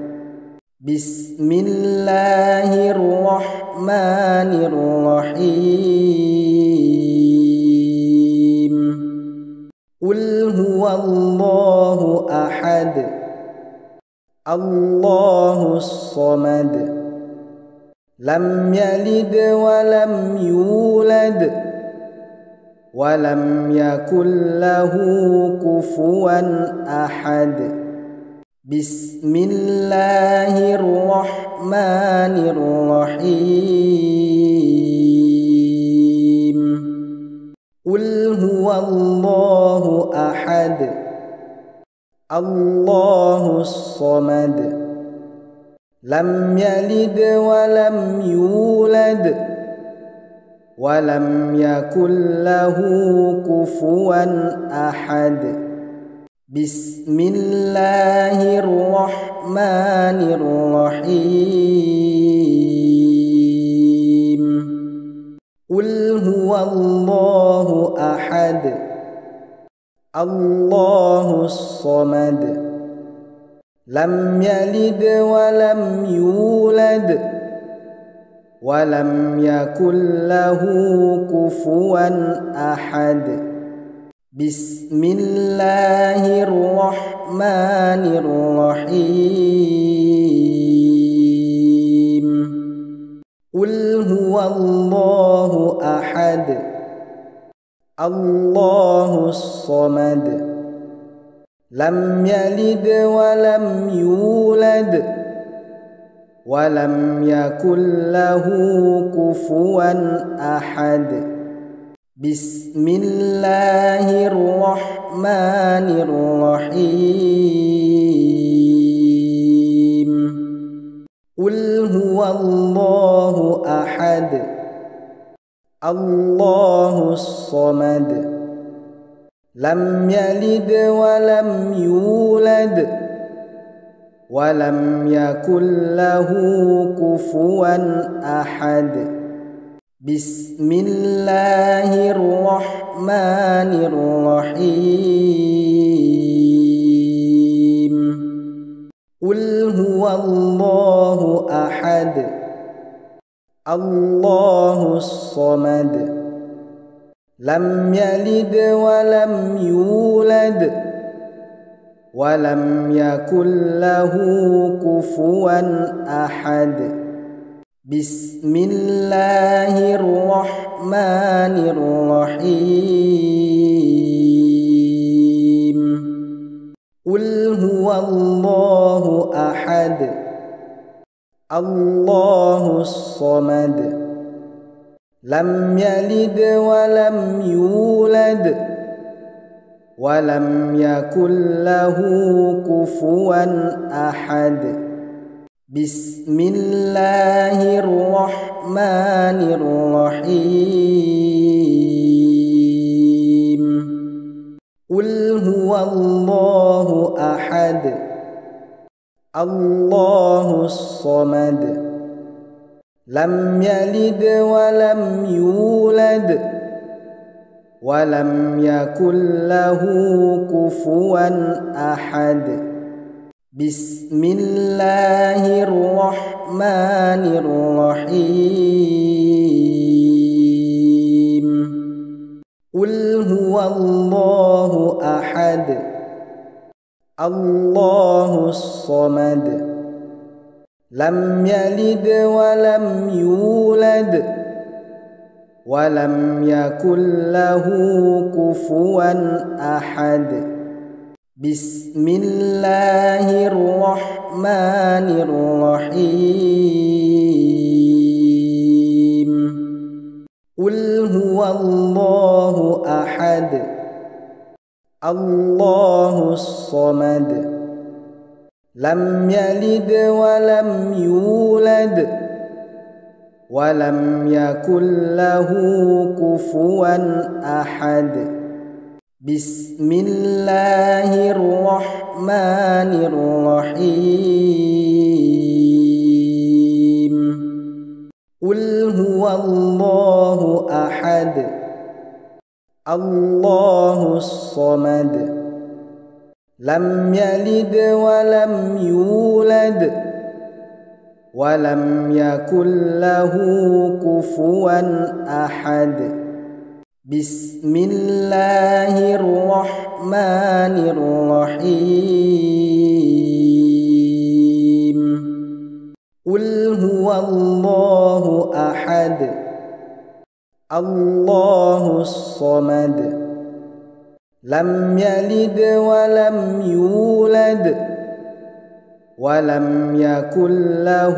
بسم الله الرحمن الرحيم قل هو الله أحد الله الصمد لم يلد ولم يولد ولم يكن له كفوا أحد بسم الله الرحمن الرحيم قل هو الله أحد الله الصمد لم يلد ولم يولد ولم يكن له كفوا أحد بسم الله الرحمن الرحيم قل هو الله أحد الله الصمد لم يلد ولم يولد ولم يكن له كفوا أحد بسم الله الرحمن الرحيم قل هو الله أحد الله الصمد لم يلد ولم يولد ولم يكن له كفوا أحد بسم الله الرحمن الرحيم قل هو الله أحد الله الصمد لم يلد ولم يولد ولم يكن له كفوا أحد بسم الله الرحمن الرحيم قل هو الله أحد الله الصمد لم يلد ولم يولد ولم يكن له كفوا أحد بسم الله الرحمن الرحيم قل هو الله أحد الله الصمد لم يلد ولم يولد ولم يكن له كفوا أحد بسم الله الرحمن الرحيم قل هو الله أحد الله الصمد لم يلد ولم يولد ولم يكن له كفوا أحد بسم الله الرحمن الرحيم قل هو الله أحد الله الصمد لم يلد ولم يولد ولم يكن له كفوا أحد بسم الله الرحمن الرحيم قل هو الله أحد الله الصمد لم يلد ولم يولد ولم يكن له كفوا أحد بسم الله الرحمن الرحيم قل هو الله أحد الله الصمد لم يلد ولم يولد ولم يكن له كفوا أحد بسم الله الرحمن الرحيم قل هو الله أحد الله الصمد لم يلد ولم يولد ولم يكن له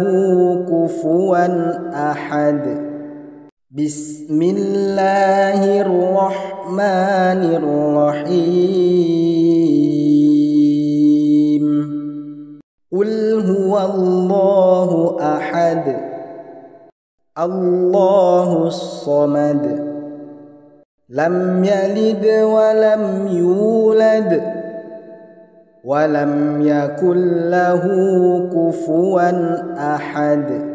كفوا أحد بسم الله الرحمن الرحيم قل هو الله أحد الله الصمد لم يلد ولم يولد ولم يكن له كفوا أحد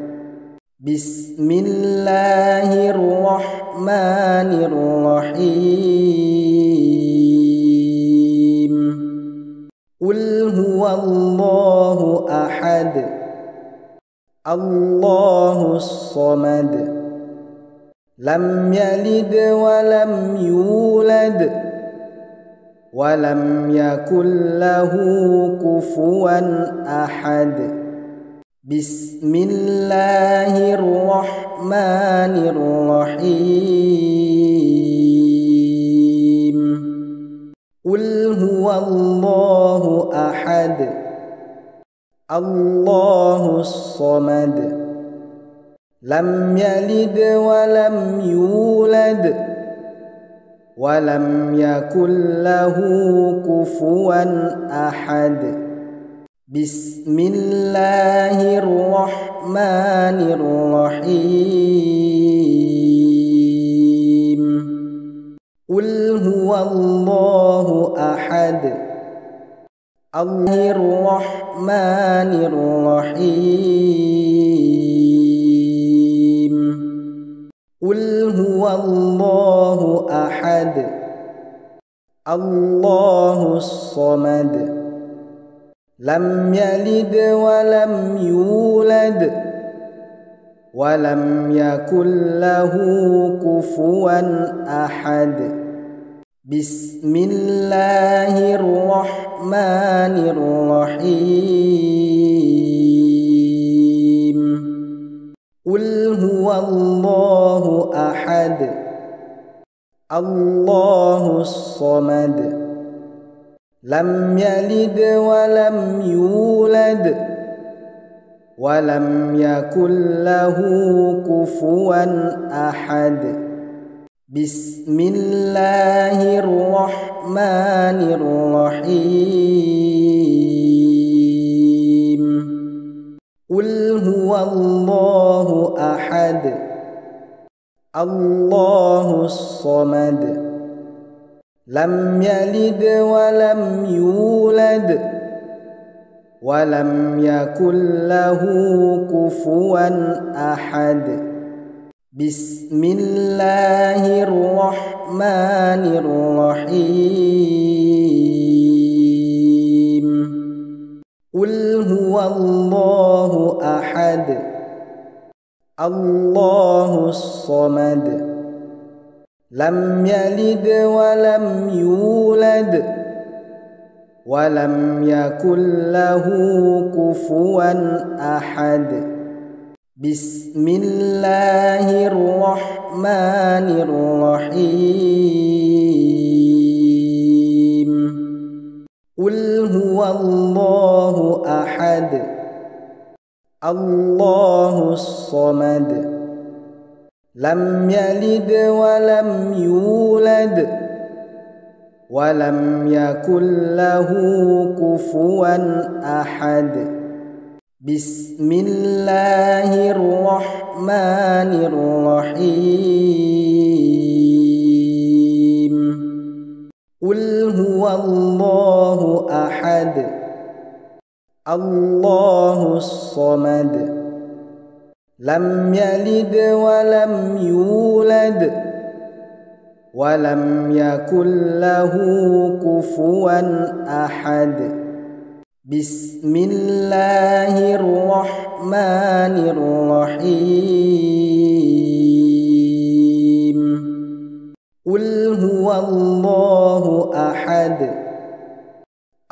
بسم الله الرحمن الرحيم قل هو الله أحد الله الصمد لم يلد ولم يولد ولم يكن له كفوا أحد بسم الله الرحمن الرحيم قل هو الله أحد الله الصمد لم يلد ولم يولد ولم يكن له كفوا أحد بسم الله الرحمن الرحيم قل هو الله أحد الله الرحمن الرحيم قل هو الله أحد الله الصمد لم يلد ولم يولد ولم يكن له كفوا أحد بسم الله الرحمن الرحيم قل هو الله أحد الله الصمد لم يلد ولم يولد ولم يكن له كفوا أحد بسم الله الرحمن الرحيم قل هو الله أحد الله الصمد لم يلد ولم يولد ولم يكن له كفوا أحد بسم الله الرحمن الرحيم قل هو الله أحد الله الصمد لم يلد ولم يولد ولم يكن له كفوا أحد بسم الله الرحمن الرحيم قل هو الله أحد الله الصمد لم يلد ولم يولد ولم يكن له كفوا أحد بسم الله الرحمن الرحيم قل هو الله أحد الله الصمد لم يلد ولم يولد ولم يكن له كفوا أحد بسم الله الرحمن الرحيم قل هو الله أحد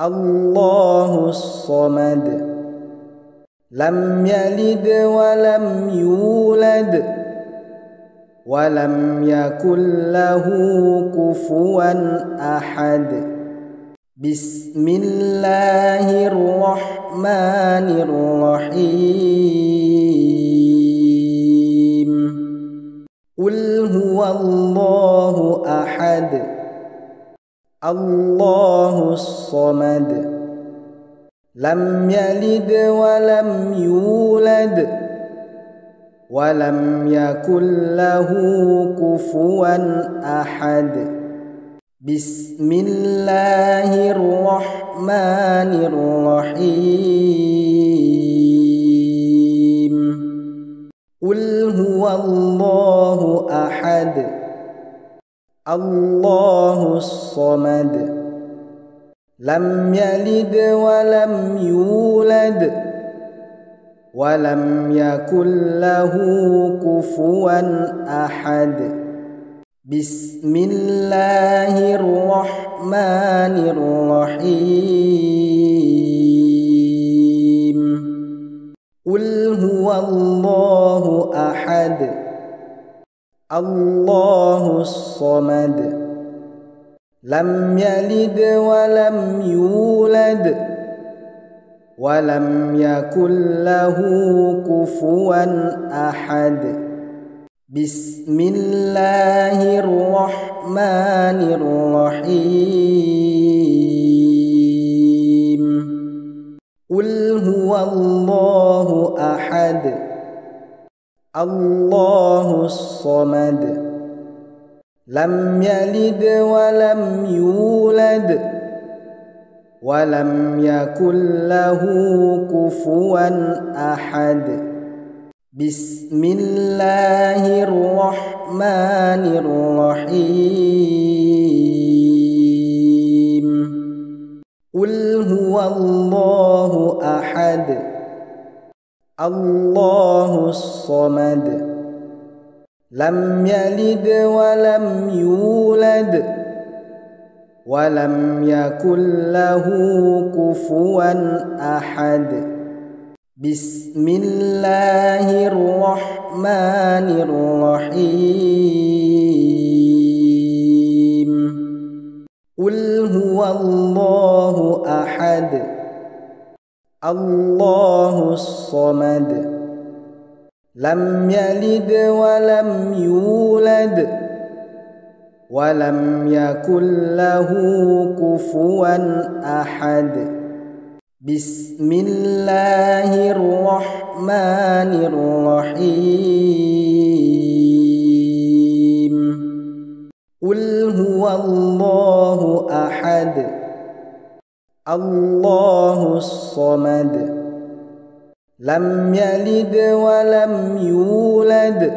الله الصمد لم يلد ولم يولد ولم يكن له كفوا أحد بسم الله الرحمن الرحيم قل هو الله أحد الله الصمد لم يلد ولم يولد ولم يكن له كفوا أحد بسم الله الرحمن الرحيم قل هو الله أحد الله الصمد لم يلد ولم يولد ولم يكن له كفوا أحد بسم الله الرحمن الرحيم قل هو الله أحد الله الصمد لم يلد ولم يولد ولم يكن له كفوا أحد بسم الله الرحمن الرحيم قل هو الله أحد الله الصمد لم يلد ولم يولد ولم يكن له كفوا أحد بسم الله الرحمن الرحيم قل هو الله أحد الله الصمد لم يلد ولم يولد ولم يكن له كفوا أحد بسم الله الرحمن الرحيم قل هو الله أحد الله الصمد لم يلد ولم يولد ولم يكن له كفوا أحد بسم الله الرحمن الرحيم قل هو الله أحد الله الصمد لم يلد ولم يولد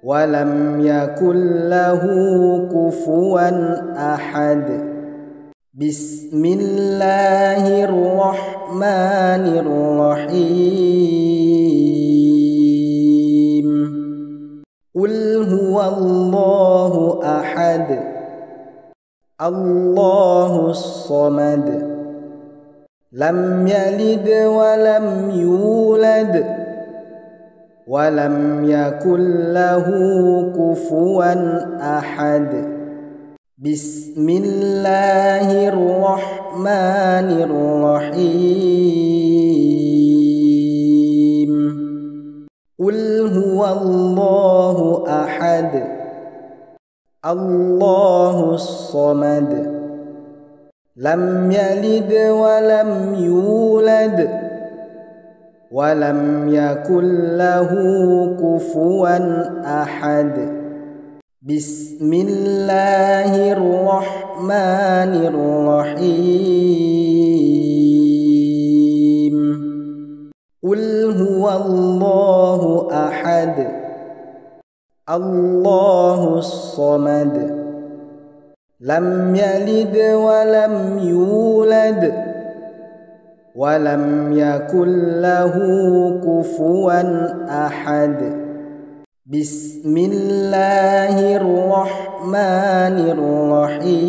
ولم يكن له كفوا أحد بسم الله الرحمن الرحيم قل هو الله أحد الله الصمد لم يلد ولم يولد ولم يكن له كفوا أحد بسم الله الرحمن الرحيم قل هو الله أحد الله الصمد لم يلد ولم يولد ولم يكن له كفوا أحد بسم الله الرحمن الرحيم قل هو الله أحد الله الصمد لم يلد ولم يولد ولم يكن له كفوا أحد بسم الله الرحمن الرحيم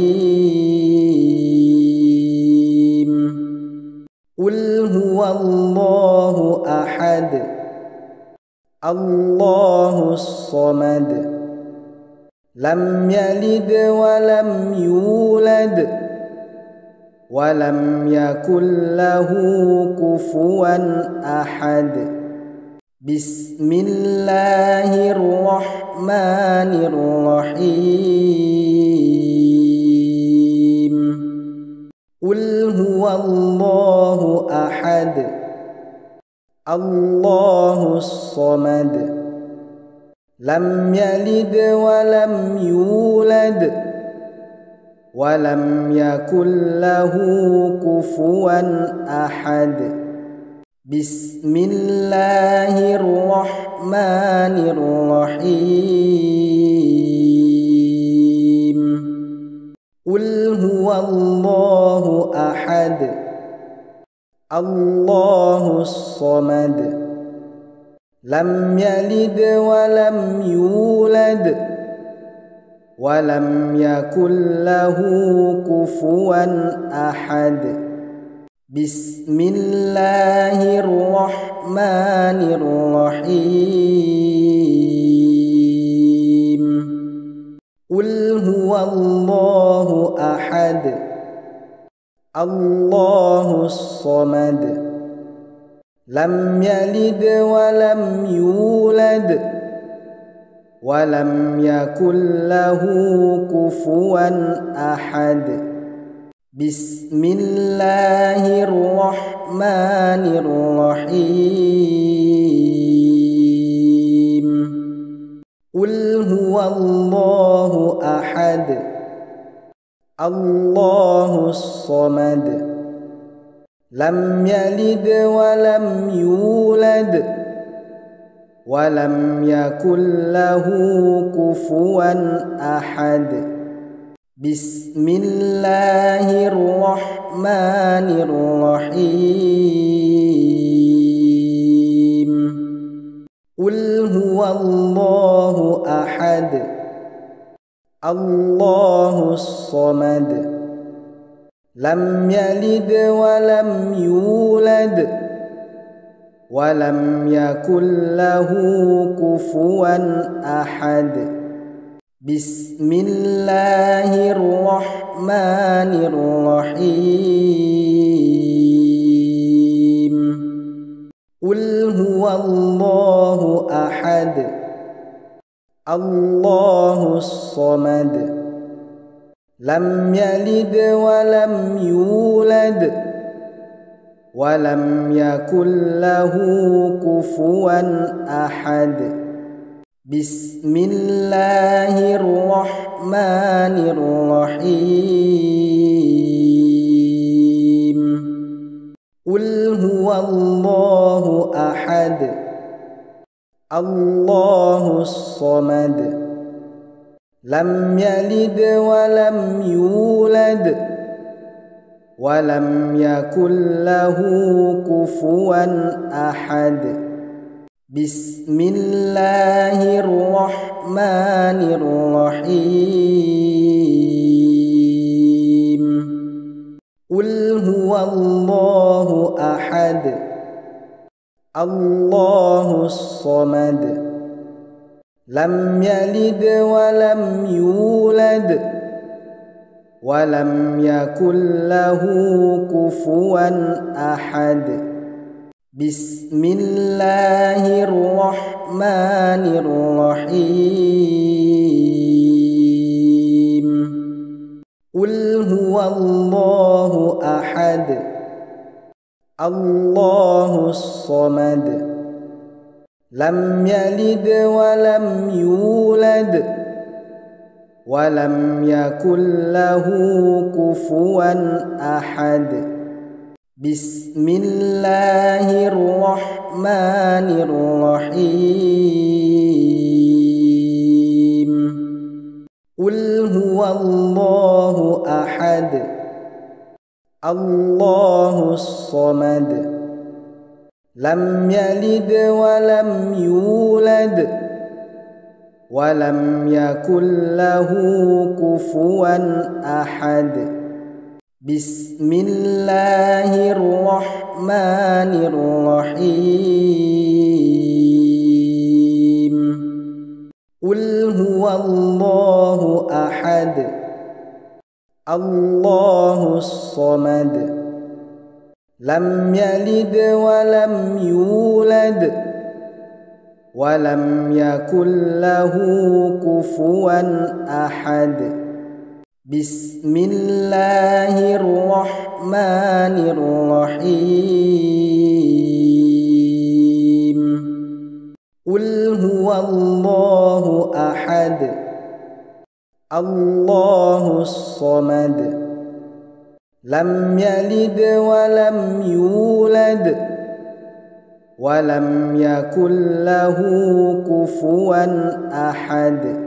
قل هو الله أحد الله الصمد لم يلد ولم يولد ولم يكن له كفوا أحد بسم الله الرحمن الرحيم قل هو الله أحد الله الصمد لم يلد ولم يولد ولم يكن له كفوا أحد بسم الله الرحمن الرحيم قل هو الله أحد الله الصمد لم يلد ولم يولد ولم يكن له كفوا أحد بسم الله الرحمن الرحيم قل هو الله أحد الله الصمد لم يلد ولم يولد ولم يكن له كفوا أحد بسم الله الرحمن الرحيم قل هو الله أحد الله الصمد لم يلد ولم يولد ولم يكن له كفوا أحد بسم الله الرحمن الرحيم قل هو الله أحد الله الصمد لم يلد ولم يولد ولم يكن له كفوا أحد بسم الله الرحمن الرحيم قل هو الله أحد الله الصمد لم يلد ولم يولد ولم يكن له كفوا أحد بسم الله الرحمن الرحيم قل هو الله أحد الله الصمد لم يلد ولم يولد ولم يكن له كفوا أحد بسم الله الرحمن الرحيم قل هو الله أحد الله الصمد لم يلد ولم يولد ولم يكن له كفوا أحد بسم الله الرحمن الرحيم قل هو الله أحد الله الصمد لم يلد ولم يولد ولم يكن له كفوا أحد بسم الله الرحمن الرحيم قل هو الله أحد الله الصمد لم يلد ولم يولد ولم يكن له كفوا أحد بسم الله الرحمن الرحيم قل هو الله أحد الله الصمد لم يلد ولم يولد ولم يكن له كفوا أحد بسم الله الرحمن الرحيم قل هو الله أحد الله الصمد لم يلد ولم يولد ولم يكن له كفوا أحد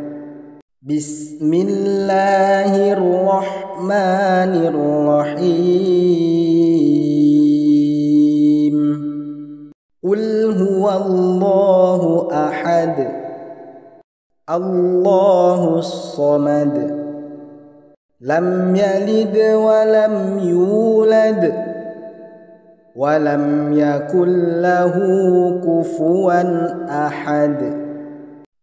بسم الله الرحمن الرحيم قل هو الله أحد الله الصمد لم يلد ولم يولد ولم يكن له كفوا أحد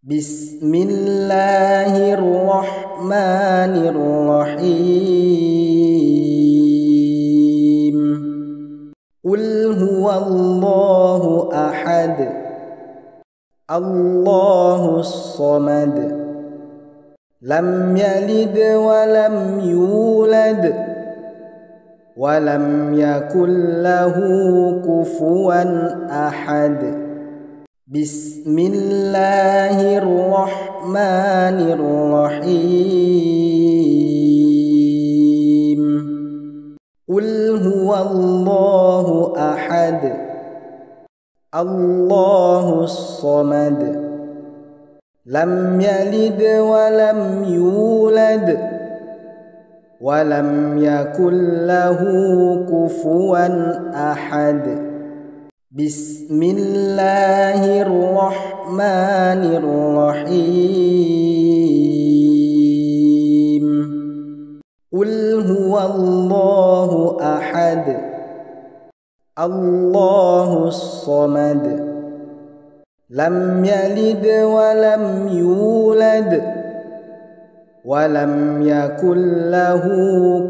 بسم الله الرحمن الرحيم قل هو الله أحد الله الصمد لم يلد ولم يولد ولم يكن له كفوا أحد بسم الله الرحمن الرحيم قل هو الله أحد الله الصمد لم يلد ولم يولد ولم يكن له كفوا أحد بسم الله الرحمن الرحيم قل هو الله أحد الله الصمد لم يلد ولم يولد ولم يكن له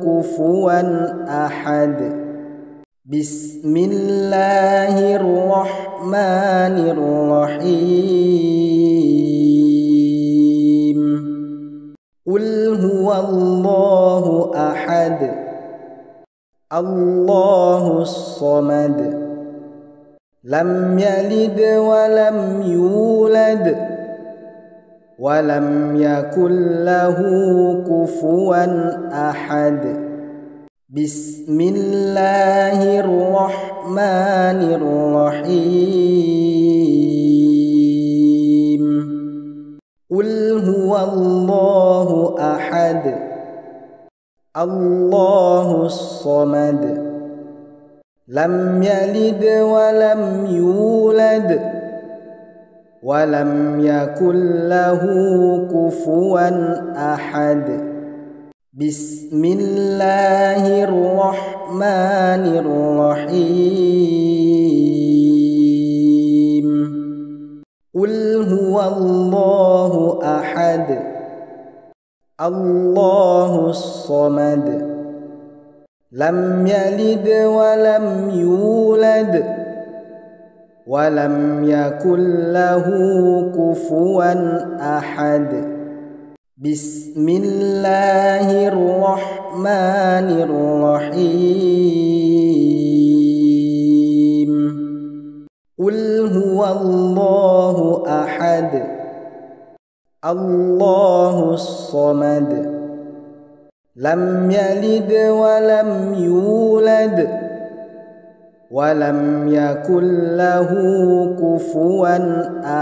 كفوا أحد بسم الله الرحمن الرحيم قل هو الله أحد الله الصمد لم يلد ولم يولد ولم يكن له كفوا أحد بسم الله الرحمن الرحيم قل هو الله أحد الله الصمد لم يلد ولم يولد ولم يكن له كفوا أحد بسم الله الرحمن الرحيم قل هو الله أحد الله الصمد لم يلد ولم يولد ولم يكن له كفوا أحد بسم الله الرحمن الرحيم قل هو الله أحد الله الصمد لم يلد ولم يولد ولم يكن له كفوا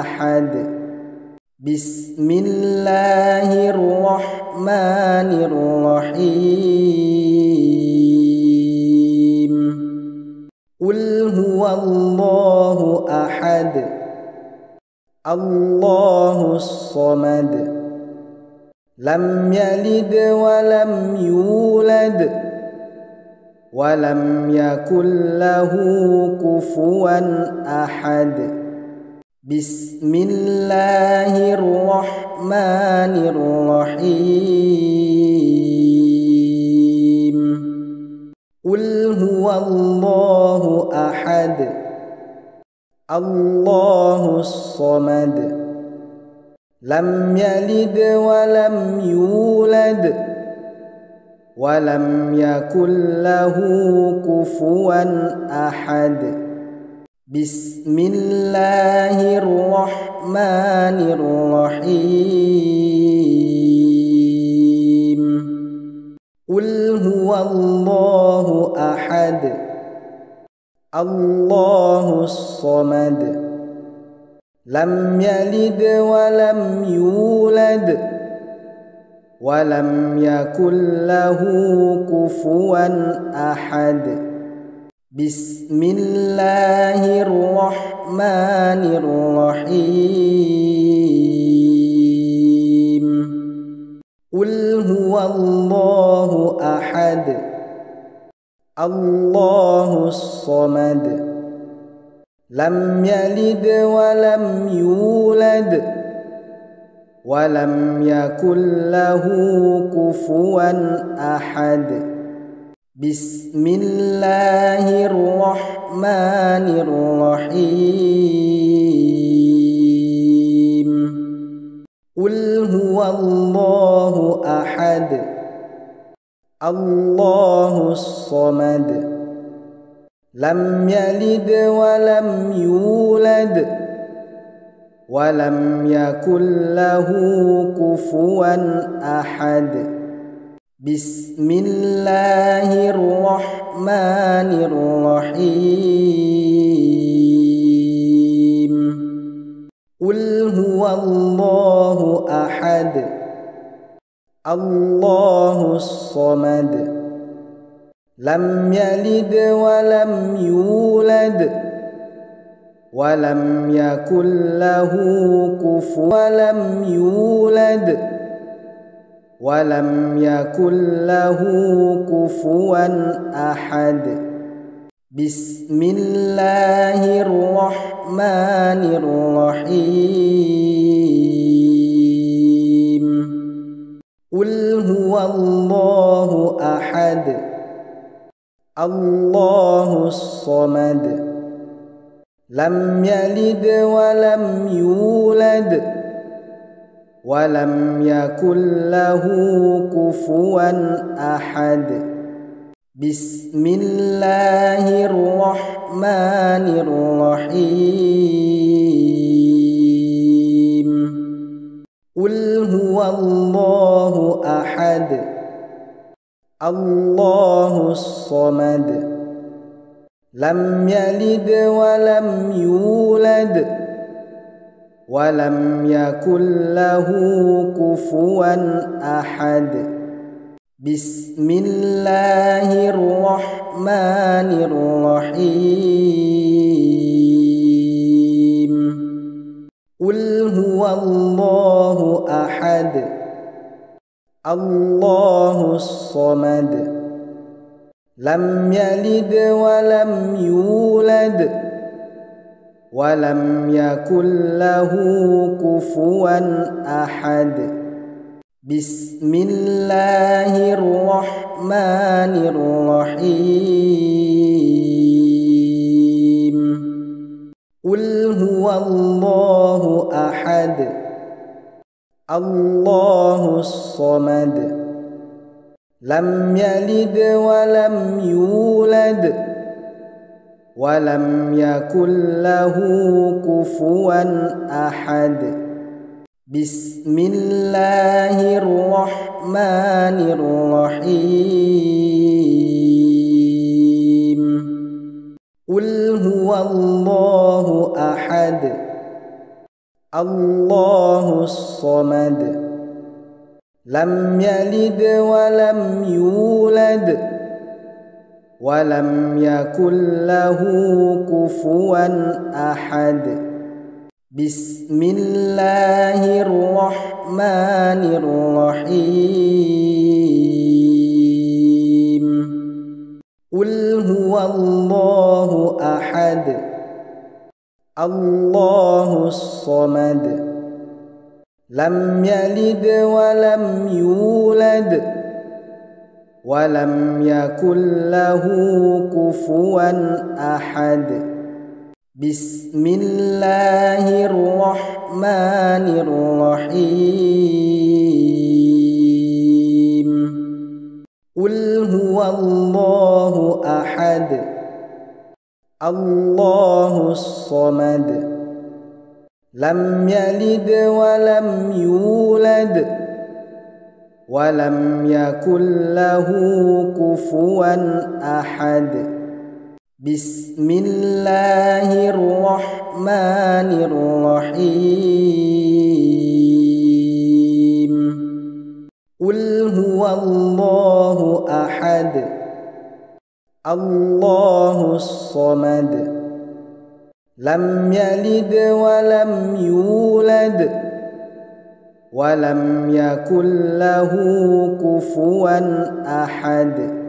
أحد بسم الله الرحمن الرحيم قل هو الله أحد الله الصمد لم يلد ولم يولد ولم يكن له كفوا أحد بسم الله الرحمن الرحيم قل هو الله أحد الله الصمد لم يلد ولم يولد ولم يكن له كفوا أحد بسم الله الرحمن الرحيم قل هو الله أحد الله الصمد لم يلد ولم يولد ولم يكن له كفوا أحد بسم الله الرحمن الرحيم قل هو الله أحد الله الصمد لم يلد ولم يولد ولم يكن له كفوا أحد بسم الله الرحمن الرحيم قل هو الله أحد الله الصمد لم يلد ولم يولد ولم يكن له كفوا أحد بسم الله الرحمن الرحيم قل هو الله أحد الله الصمد لم يلد ولم يولد ولم يكن له كفوا أحد بسم الله الرحمن الرحيم قل هو الله أحد الله الصمد لم يلد ولم يولد ولم يكن له كفوا أحد بسم الله الرحمن الرحيم قل هو الله أحد الله الصمد لم يلد ولم يولد ولم يكن له كفوا أحد بسم الله الرحمن الرحيم قل هو الله أحد الله الصمد لم يلد ولم يولد ولم يكن له كفوا أحد بسم الله الرحمن الرحيم قل هو الله أحد الله الصمد لم يلد ولم يولد ولم يكن له كفوا أحد بسم الله الرحمن الرحيم قل هو الله أحد الله الصمد لم يلد ولم يولد ولم يكن له كفوا أحد بسم الله الرحمن الرحيم قل هو الله أحد الله الصمد لم يلد ولم يولد ولم يكن له كفوا أحد بسم الله الرحمن الرحيم قل هو الله أحد الله الصمد لم يلد ولم يولد ولم يكن له كفوا أحد بسم الله الرحمن الرحيم قل هو الله أحد الله الصمد لم يلد ولم يولد ولم يكن له كفوا أحد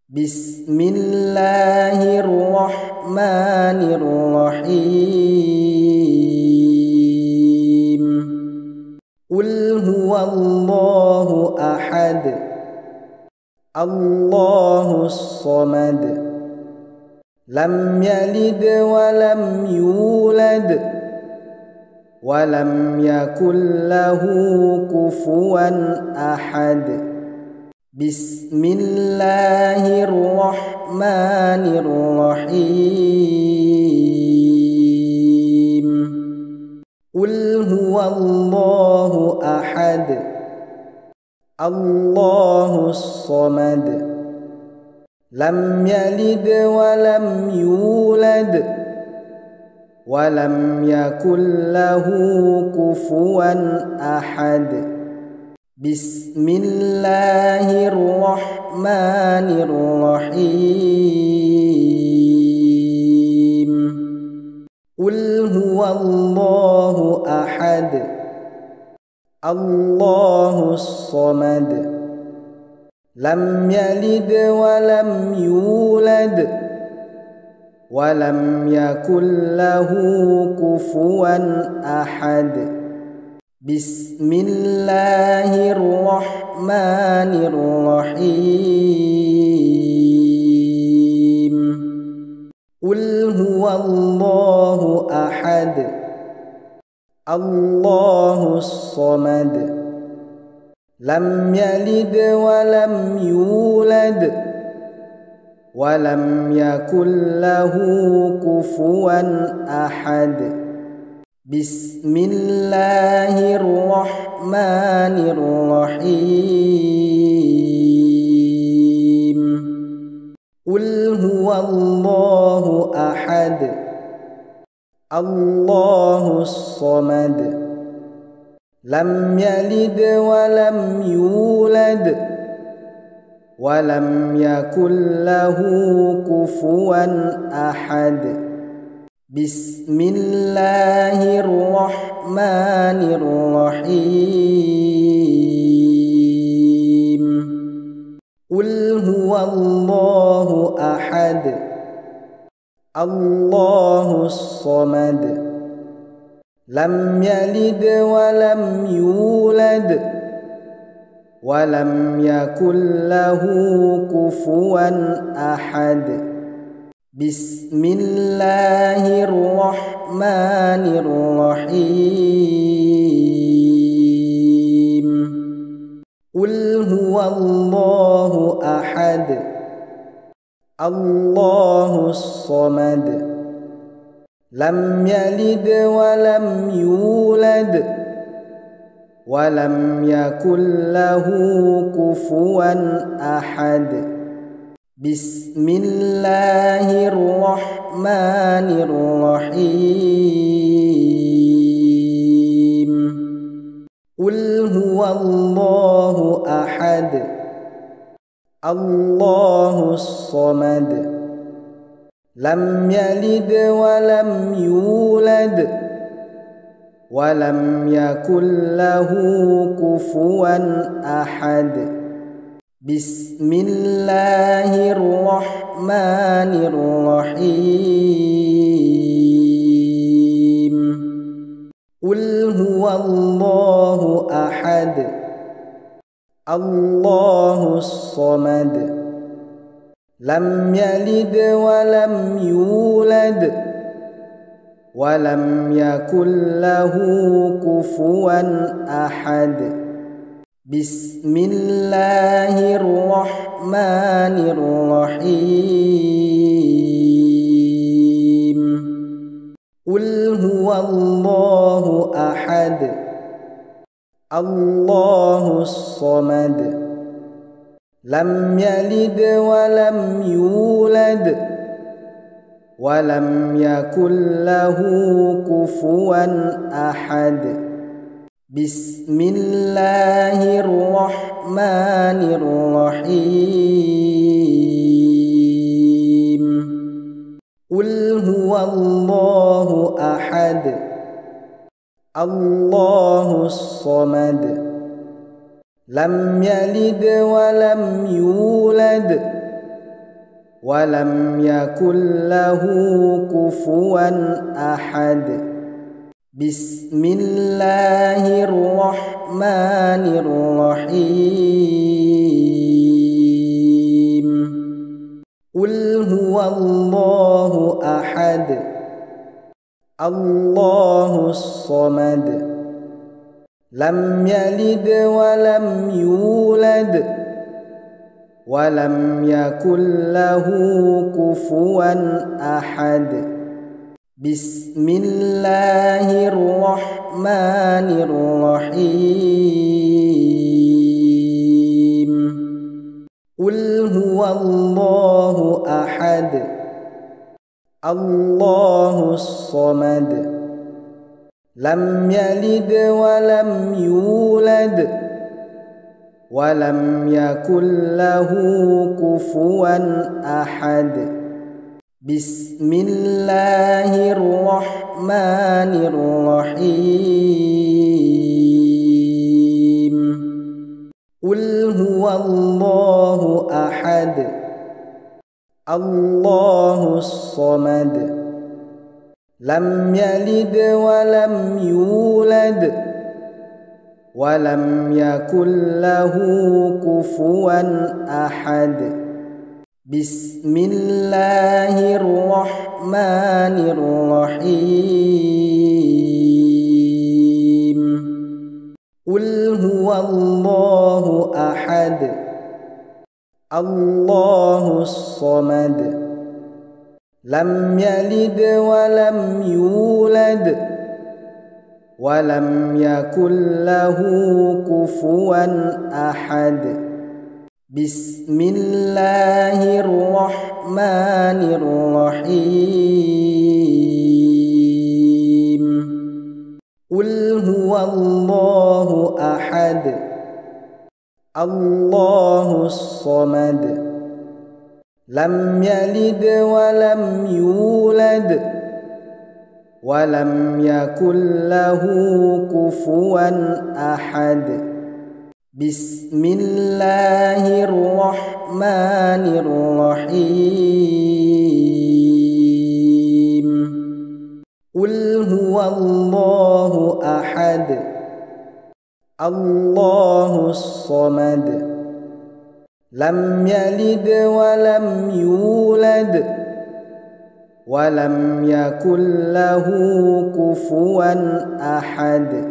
بسم الله الرحمن الرحيم قل هو الله أحد الله الصمد لم يلد ولم يولد ولم يكن له كفوا أحد بسم الله الرحمن الرحيم قل هو الله أحد الله الصمد لم يلد ولم يولد ولم يكن له كفوا أحد بسم الله الرحمن الرحيم قل هو الله أحد الله الصمد لم يلد ولم يولد ولم يكن له كفوا أحد بسم الله الرحمن الرحيم قل هو الله أحد الله الصمد لم يلد ولم يولد ولم يكن له كفوا أحد بسم الله الرحمن الرحيم قل هو الله أحد الله الصمد لم يلد ولم يولد ولم يكن له كفوا أحد بسم الله الرحمن الرحيم قل هو الله أحد الله الصمد لم يلد ولم يولد ولم يكن له كفوا أحد بسم الله الرحمن الرحيم قل هو الله أحد الله الصمد لم يلد ولم يولد ولم يكن له كفوا أحد بسم الله الرحمن الرحيم قل هو الله أحد الله الصمد لم يلد ولم يولد ولم يكن له كفوا أحد بسم الله الرحمن الرحيم قل هو الله أحد الله الصمد لم يلد ولم يولد ولم يكن له كفوا أحد بسم الله الرحمن الرحيم قل هو الله أحد الله الصمد لم يلد ولم يولد ولم يكن له كفوا أحد بسم الله الرحمن الرحيم قل هو الله أحد الله الصمد لم يلد ولم يولد ولم يكن له كفوا أحد بسم الله الرحمن الرحيم قل هو الله أحد الله الصمد لم يلد ولم يولد ولم يكن له كفوا أحد بسم الله الرحمن الرحيم قل هو الله أحد الله الصمد لم يلد ولم يولد ولم يكن له كفوا أحد بسم الله الرحمن الرحيم قل هو الله أحد الله الصمد لم يلد ولم يولد ولم يكن له كفوا أحد بسم الله الرحمن الرحيم قل هو الله أحد الله الصمد لم يلد ولم يولد ولم يكن له كفوا أحد بسم الله الرحمن الرحيم قل هو الله أحد الله الصمد لم يلد ولم يولد ولم يكن له كفوا أحد بسم الله الرحمن الرحيم قل هو الله أحد الله الصمد لم يلد ولم يولد ولم يكن له كفوا أحد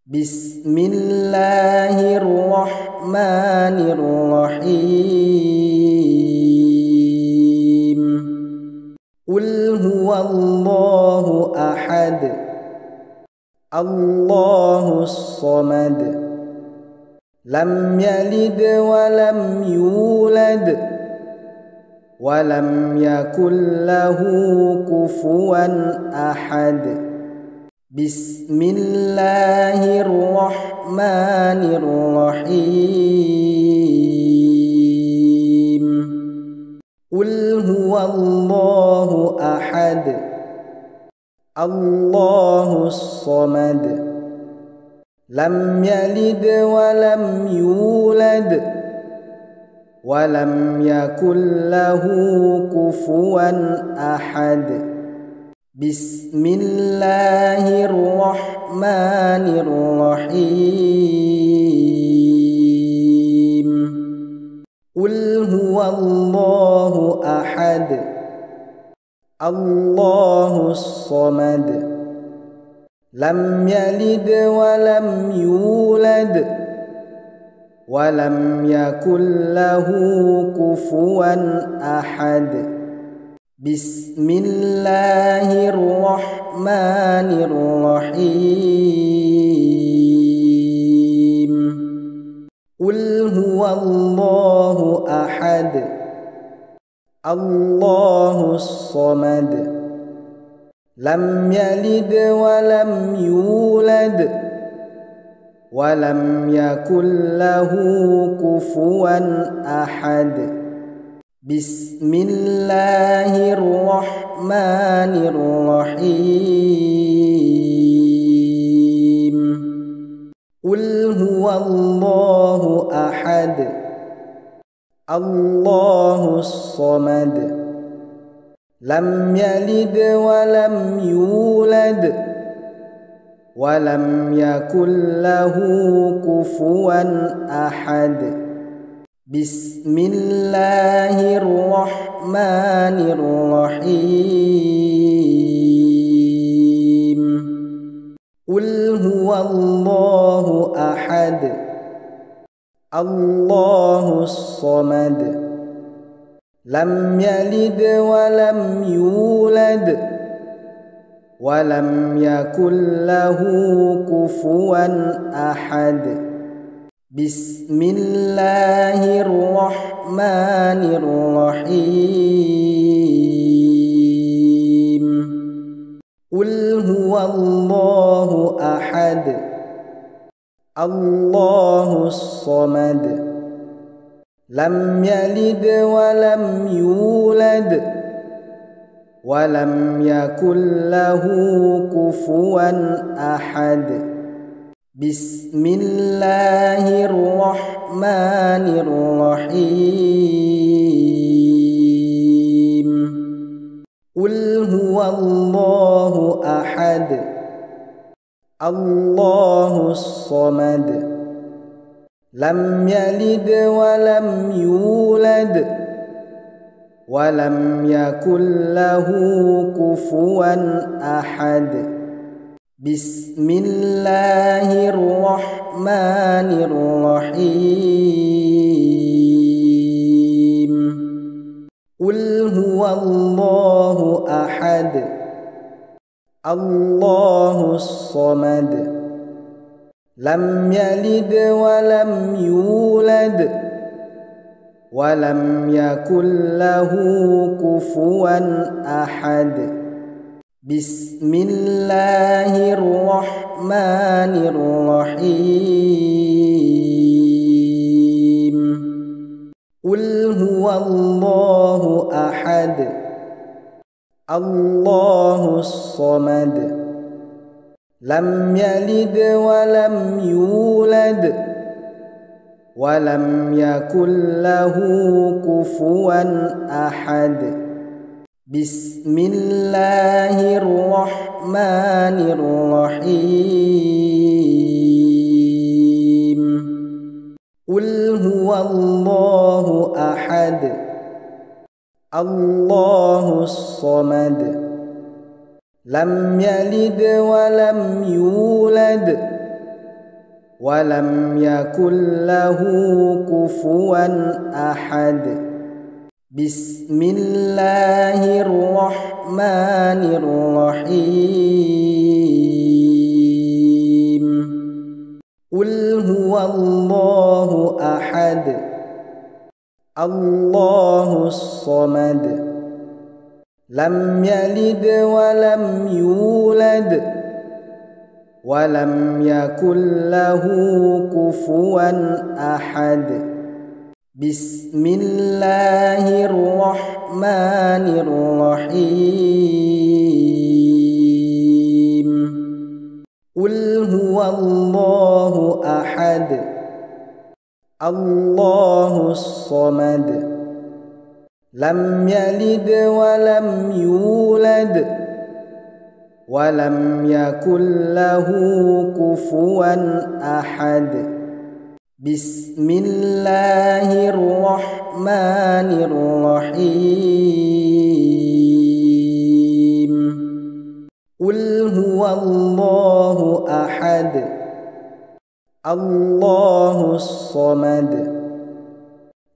بسم الله الرحمن الرحيم قل هو الله أحد الله الصمد لم يلد ولم يولد ولم يكن له كفوا أحد بسم الله الرحمن الرحيم قل هو الله أحد الله الصمد لم يلد ولم يولد ولم يكن له كفوا أحد بسم الله الرحمن الرحيم قل هو الله أحد الله الصمد لم يلد ولم يولد ولم يكن له كفوا أحد بسم الله الرحمن الرحيم قل هو الله أحد الله الصمد لم يلد ولم يولد ولم يكن له كفوا أحد بسم الله الرحمن الرحيم قل هو الله أحد الله الصمد لم يلد ولم يولد ولم يكن له كفوا أحد بسم الله الرحمن الرحيم قل هو الله أحد الله الصمد لم يلد ولم يولد ولم يكن له كفوا أحد بسم الله الرحمن الرحيم أحد الله الصمد لم يلد ولم يولد ولم يكن له كفوا أحد بسم الله الرحمن الرحيم قل هو الله أحد الله الصمد لم يلد ولم يولد ولم يكن له كفوا أحد بسم الله الرحمن الرحيم قل هو الله أحد الله الصمد لم يلد ولم يولد ولم يكن له كفوا أحد بسم الله الرحمن الرحيم قل هو الله أحد الله الصمد لم يلد ولم يولد ولم يكن له كفوا أحد بسم الله الرحمن الرحيم قل هو الله أحد الله الصمد لم يلد ولم يولد ولم يكن له كفوا أحد بسم الله الرحمن الرحيم قل هو الله أحد الله الصمد لم يلد ولم يولد ولم يكن له كفوا أحد بسم الله الرحمن الرحيم قل هو الله أحد الله الصمد لم يلد ولم يولد ولم يكن له كفوا أحد بسم الله الرحمن الرحيم قل هو الله أحد الله الصمد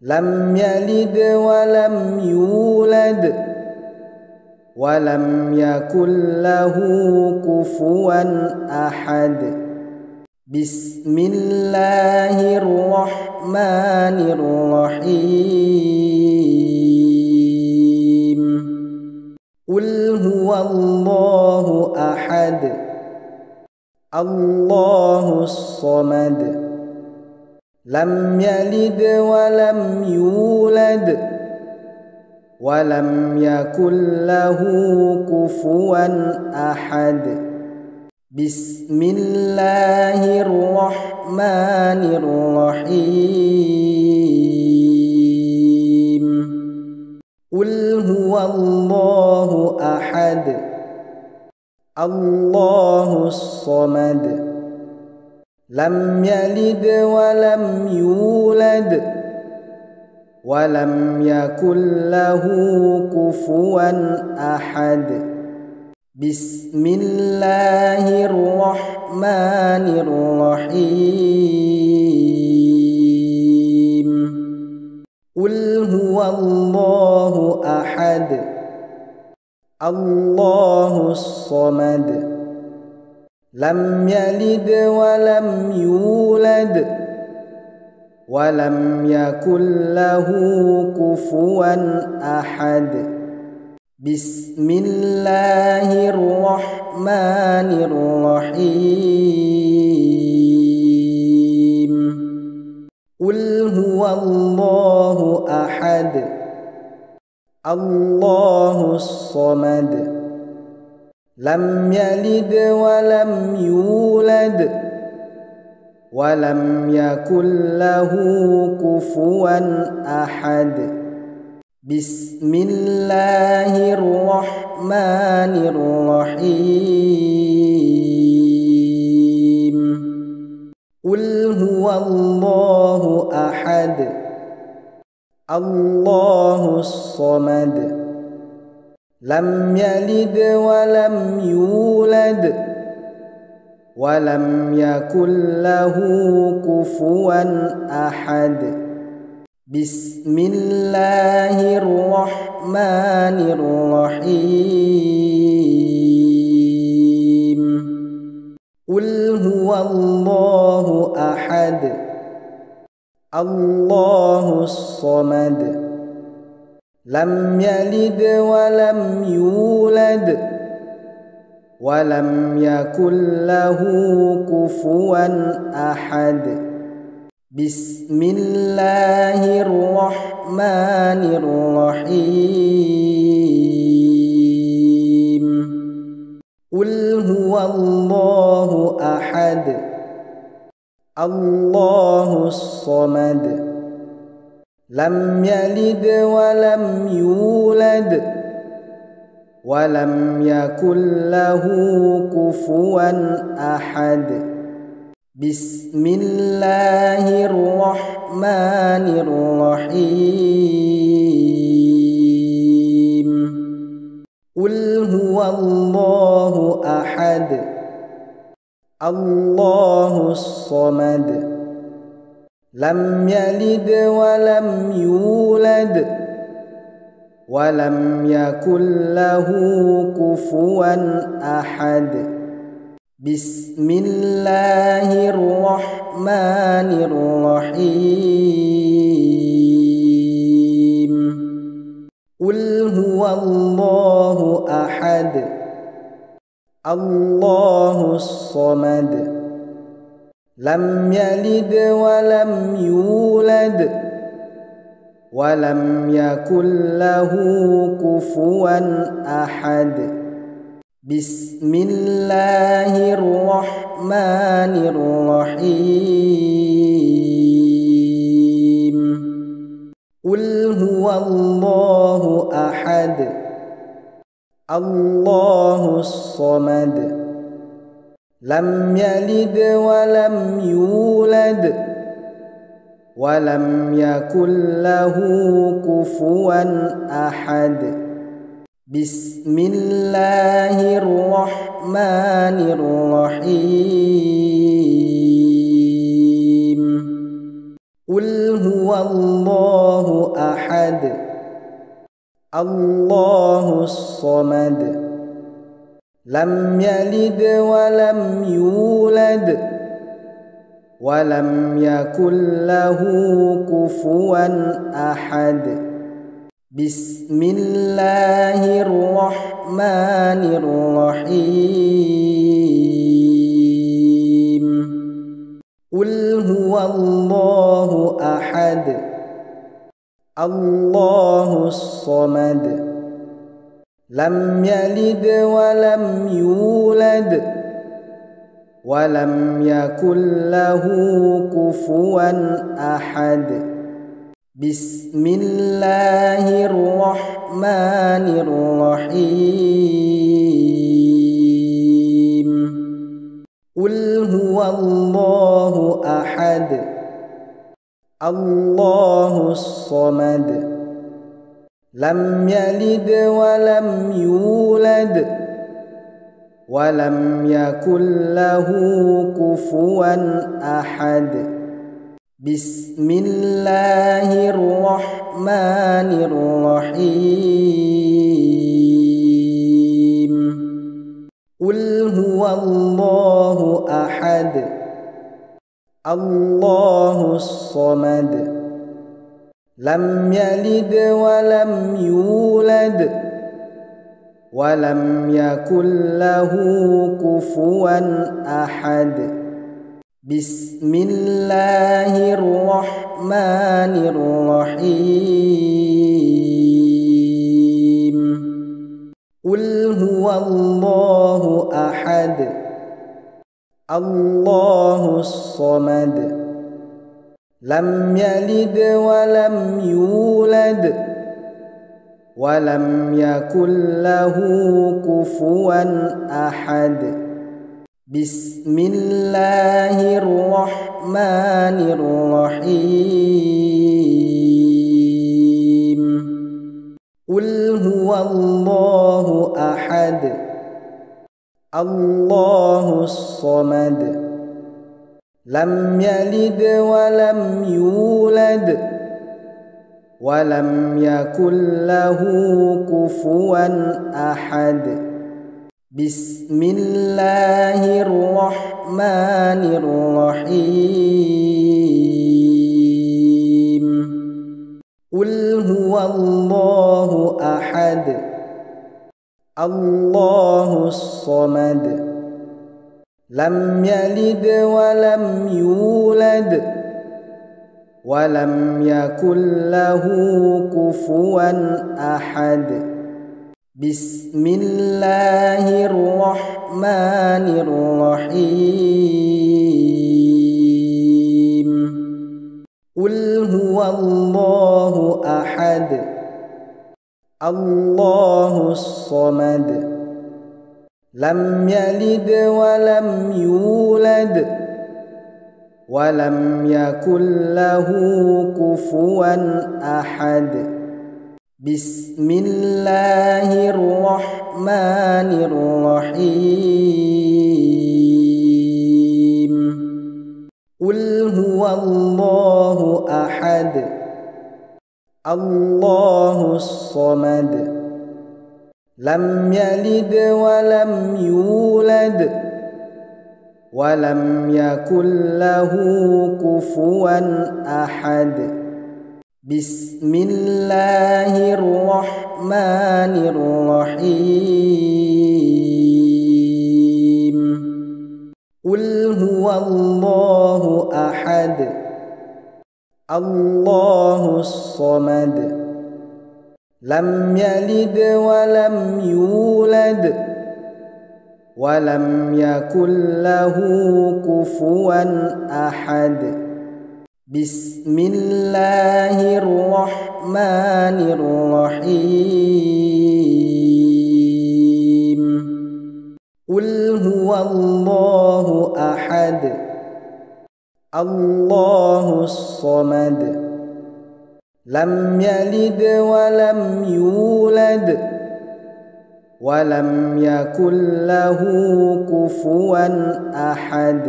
لم يلد ولم يولد ولم يكن له كفوا أحد بسم الله الرحمن الرحيم قل هو الله أحد الله الصمد لم يلد ولم يولد ولم يكن له كفوا أحد بسم الله الرحمن الرحيم قل هو الله أحد الله الصمد لم يلد ولم يولد ولم يكن له كفوا أحد بسم الله الرحمن الرحيم قل هو الله أحد الله الصمد لم يلد ولم يولد ولم يكن له كفوا أحد بسم الله الرحمن الرحيم قل هو الله أحد الله الصمد لم يلد ولم يولد ولم يكن له كفوا أحد بسم الله الرحمن الرحيم قل هو الله أحد الله الصمد لم يلد ولم يولد ولم يكن له كفوا أحد بسم الله الرحمن الرحيم قل هو الله أحد الله الصمد لم يلد ولم يولد ولم يكن له كفوا أحد بسم الله الرحمن الرحيم قل هو الله أحد الله الصمد لم يلد ولم يولد ولم يكن له كفوا أحد بسم الله الرحمن الرحيم قل هو الله أحد الله الصمد لم يلد ولم يولد ولم يكن له كفوا أحد بسم الله الرحمن الرحيم قل هو الله أحد الله الصمد لم يلد ولم يولد ولم يكن له كفوا أحد بسم الله الرحمن الرحيم قل هو الله أحد الله الصمد لم يلد ولم يولد ولم يكن له كفوا أحد بسم الله الرحمن الرحيم قل هو الله أحد الله الصمد لم يلد ولم يولد ولم يكن له كفوا أحد بسم الله الرحمن الرحيم قل هو الله أحد الله الصمد لم يلد ولم يولد ولم يكن له كفوا أحد بسم الله الرحمن الرحيم قل هو الله أحد الله الصمد لم يلد ولم يولد ولم يكن له كفوا أحد بسم الله الرحمن الرحيم قل هو الله أحد الله الصمد لم يلد ولم يولد ولم يكن له كفوا أحد. بسم الله الرحمن الرحيم. قل هو الله أحد الله الصمد لم يلد ولم يولد ولم يكن له كفوا أحد. بسم الله الرحمن الرحيم. قل هو الله أحد الله الصمد لم يلد ولم يولد ولم يكن له كفوا أحد. بسم الله الرحمن الرحيم. قل هو الله أحد الله الصمد لم يلد ولم يولد ولم يكن له كفوا أحد. بسم الله الرحمن الرحيم. قل هو الله أحد الله الصمد لم يلد ولم يولد ولم يكن له كفوا أحد. بسم الله الرحمن الرحيم. قل هو الله أحد الله الصمد لم يلد ولم يولد ولم يكن له كفوا أحد. بسم الله الرحمن الرحيم. قل هو الله أحد الله الصمد لم يلد ولم يولد ولم يكن له كفوا أحد. بسم الله الرحمن الرحيم. قل هو الله أحد الله الصمد لم يلد ولم يولد ولم يكن له كفوا أحد.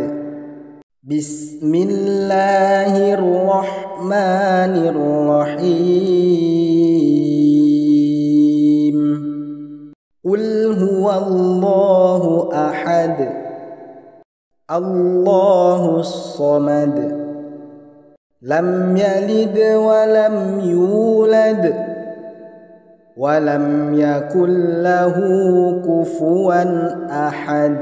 بسم الله الرحمن الرحيم. قل هو الله أحد الله الصمد لم يلد ولم يولد ولم يكن له كفوا أحد.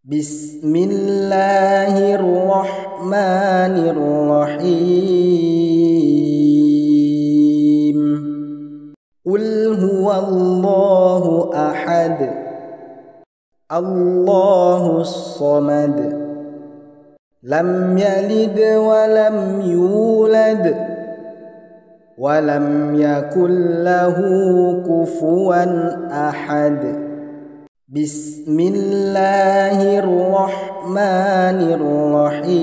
بسم الله الرحمن الرحيم. قل هو الله أحد الله الصمد لم يلد ولم يولد ولم يكن له كفوا أحد. بسم الله الرحمن الرحيم.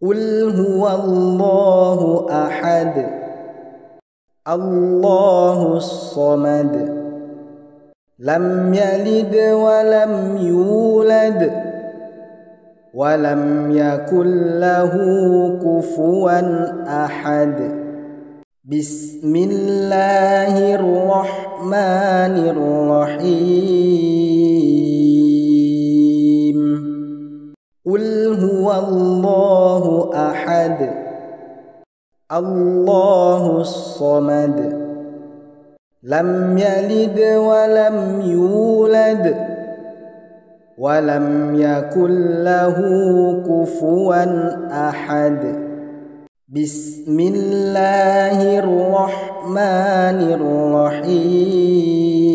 قل هو الله أحد الله الصمد لم يلد ولم يولد ولم يكن له كفوا أحد. بسم الله الرحمن الرحيم. قل هو الله أحد الله الصمد لم يلد ولم يولد ولم يكن له كفوا أحد بسم الله الرحمن الرحيم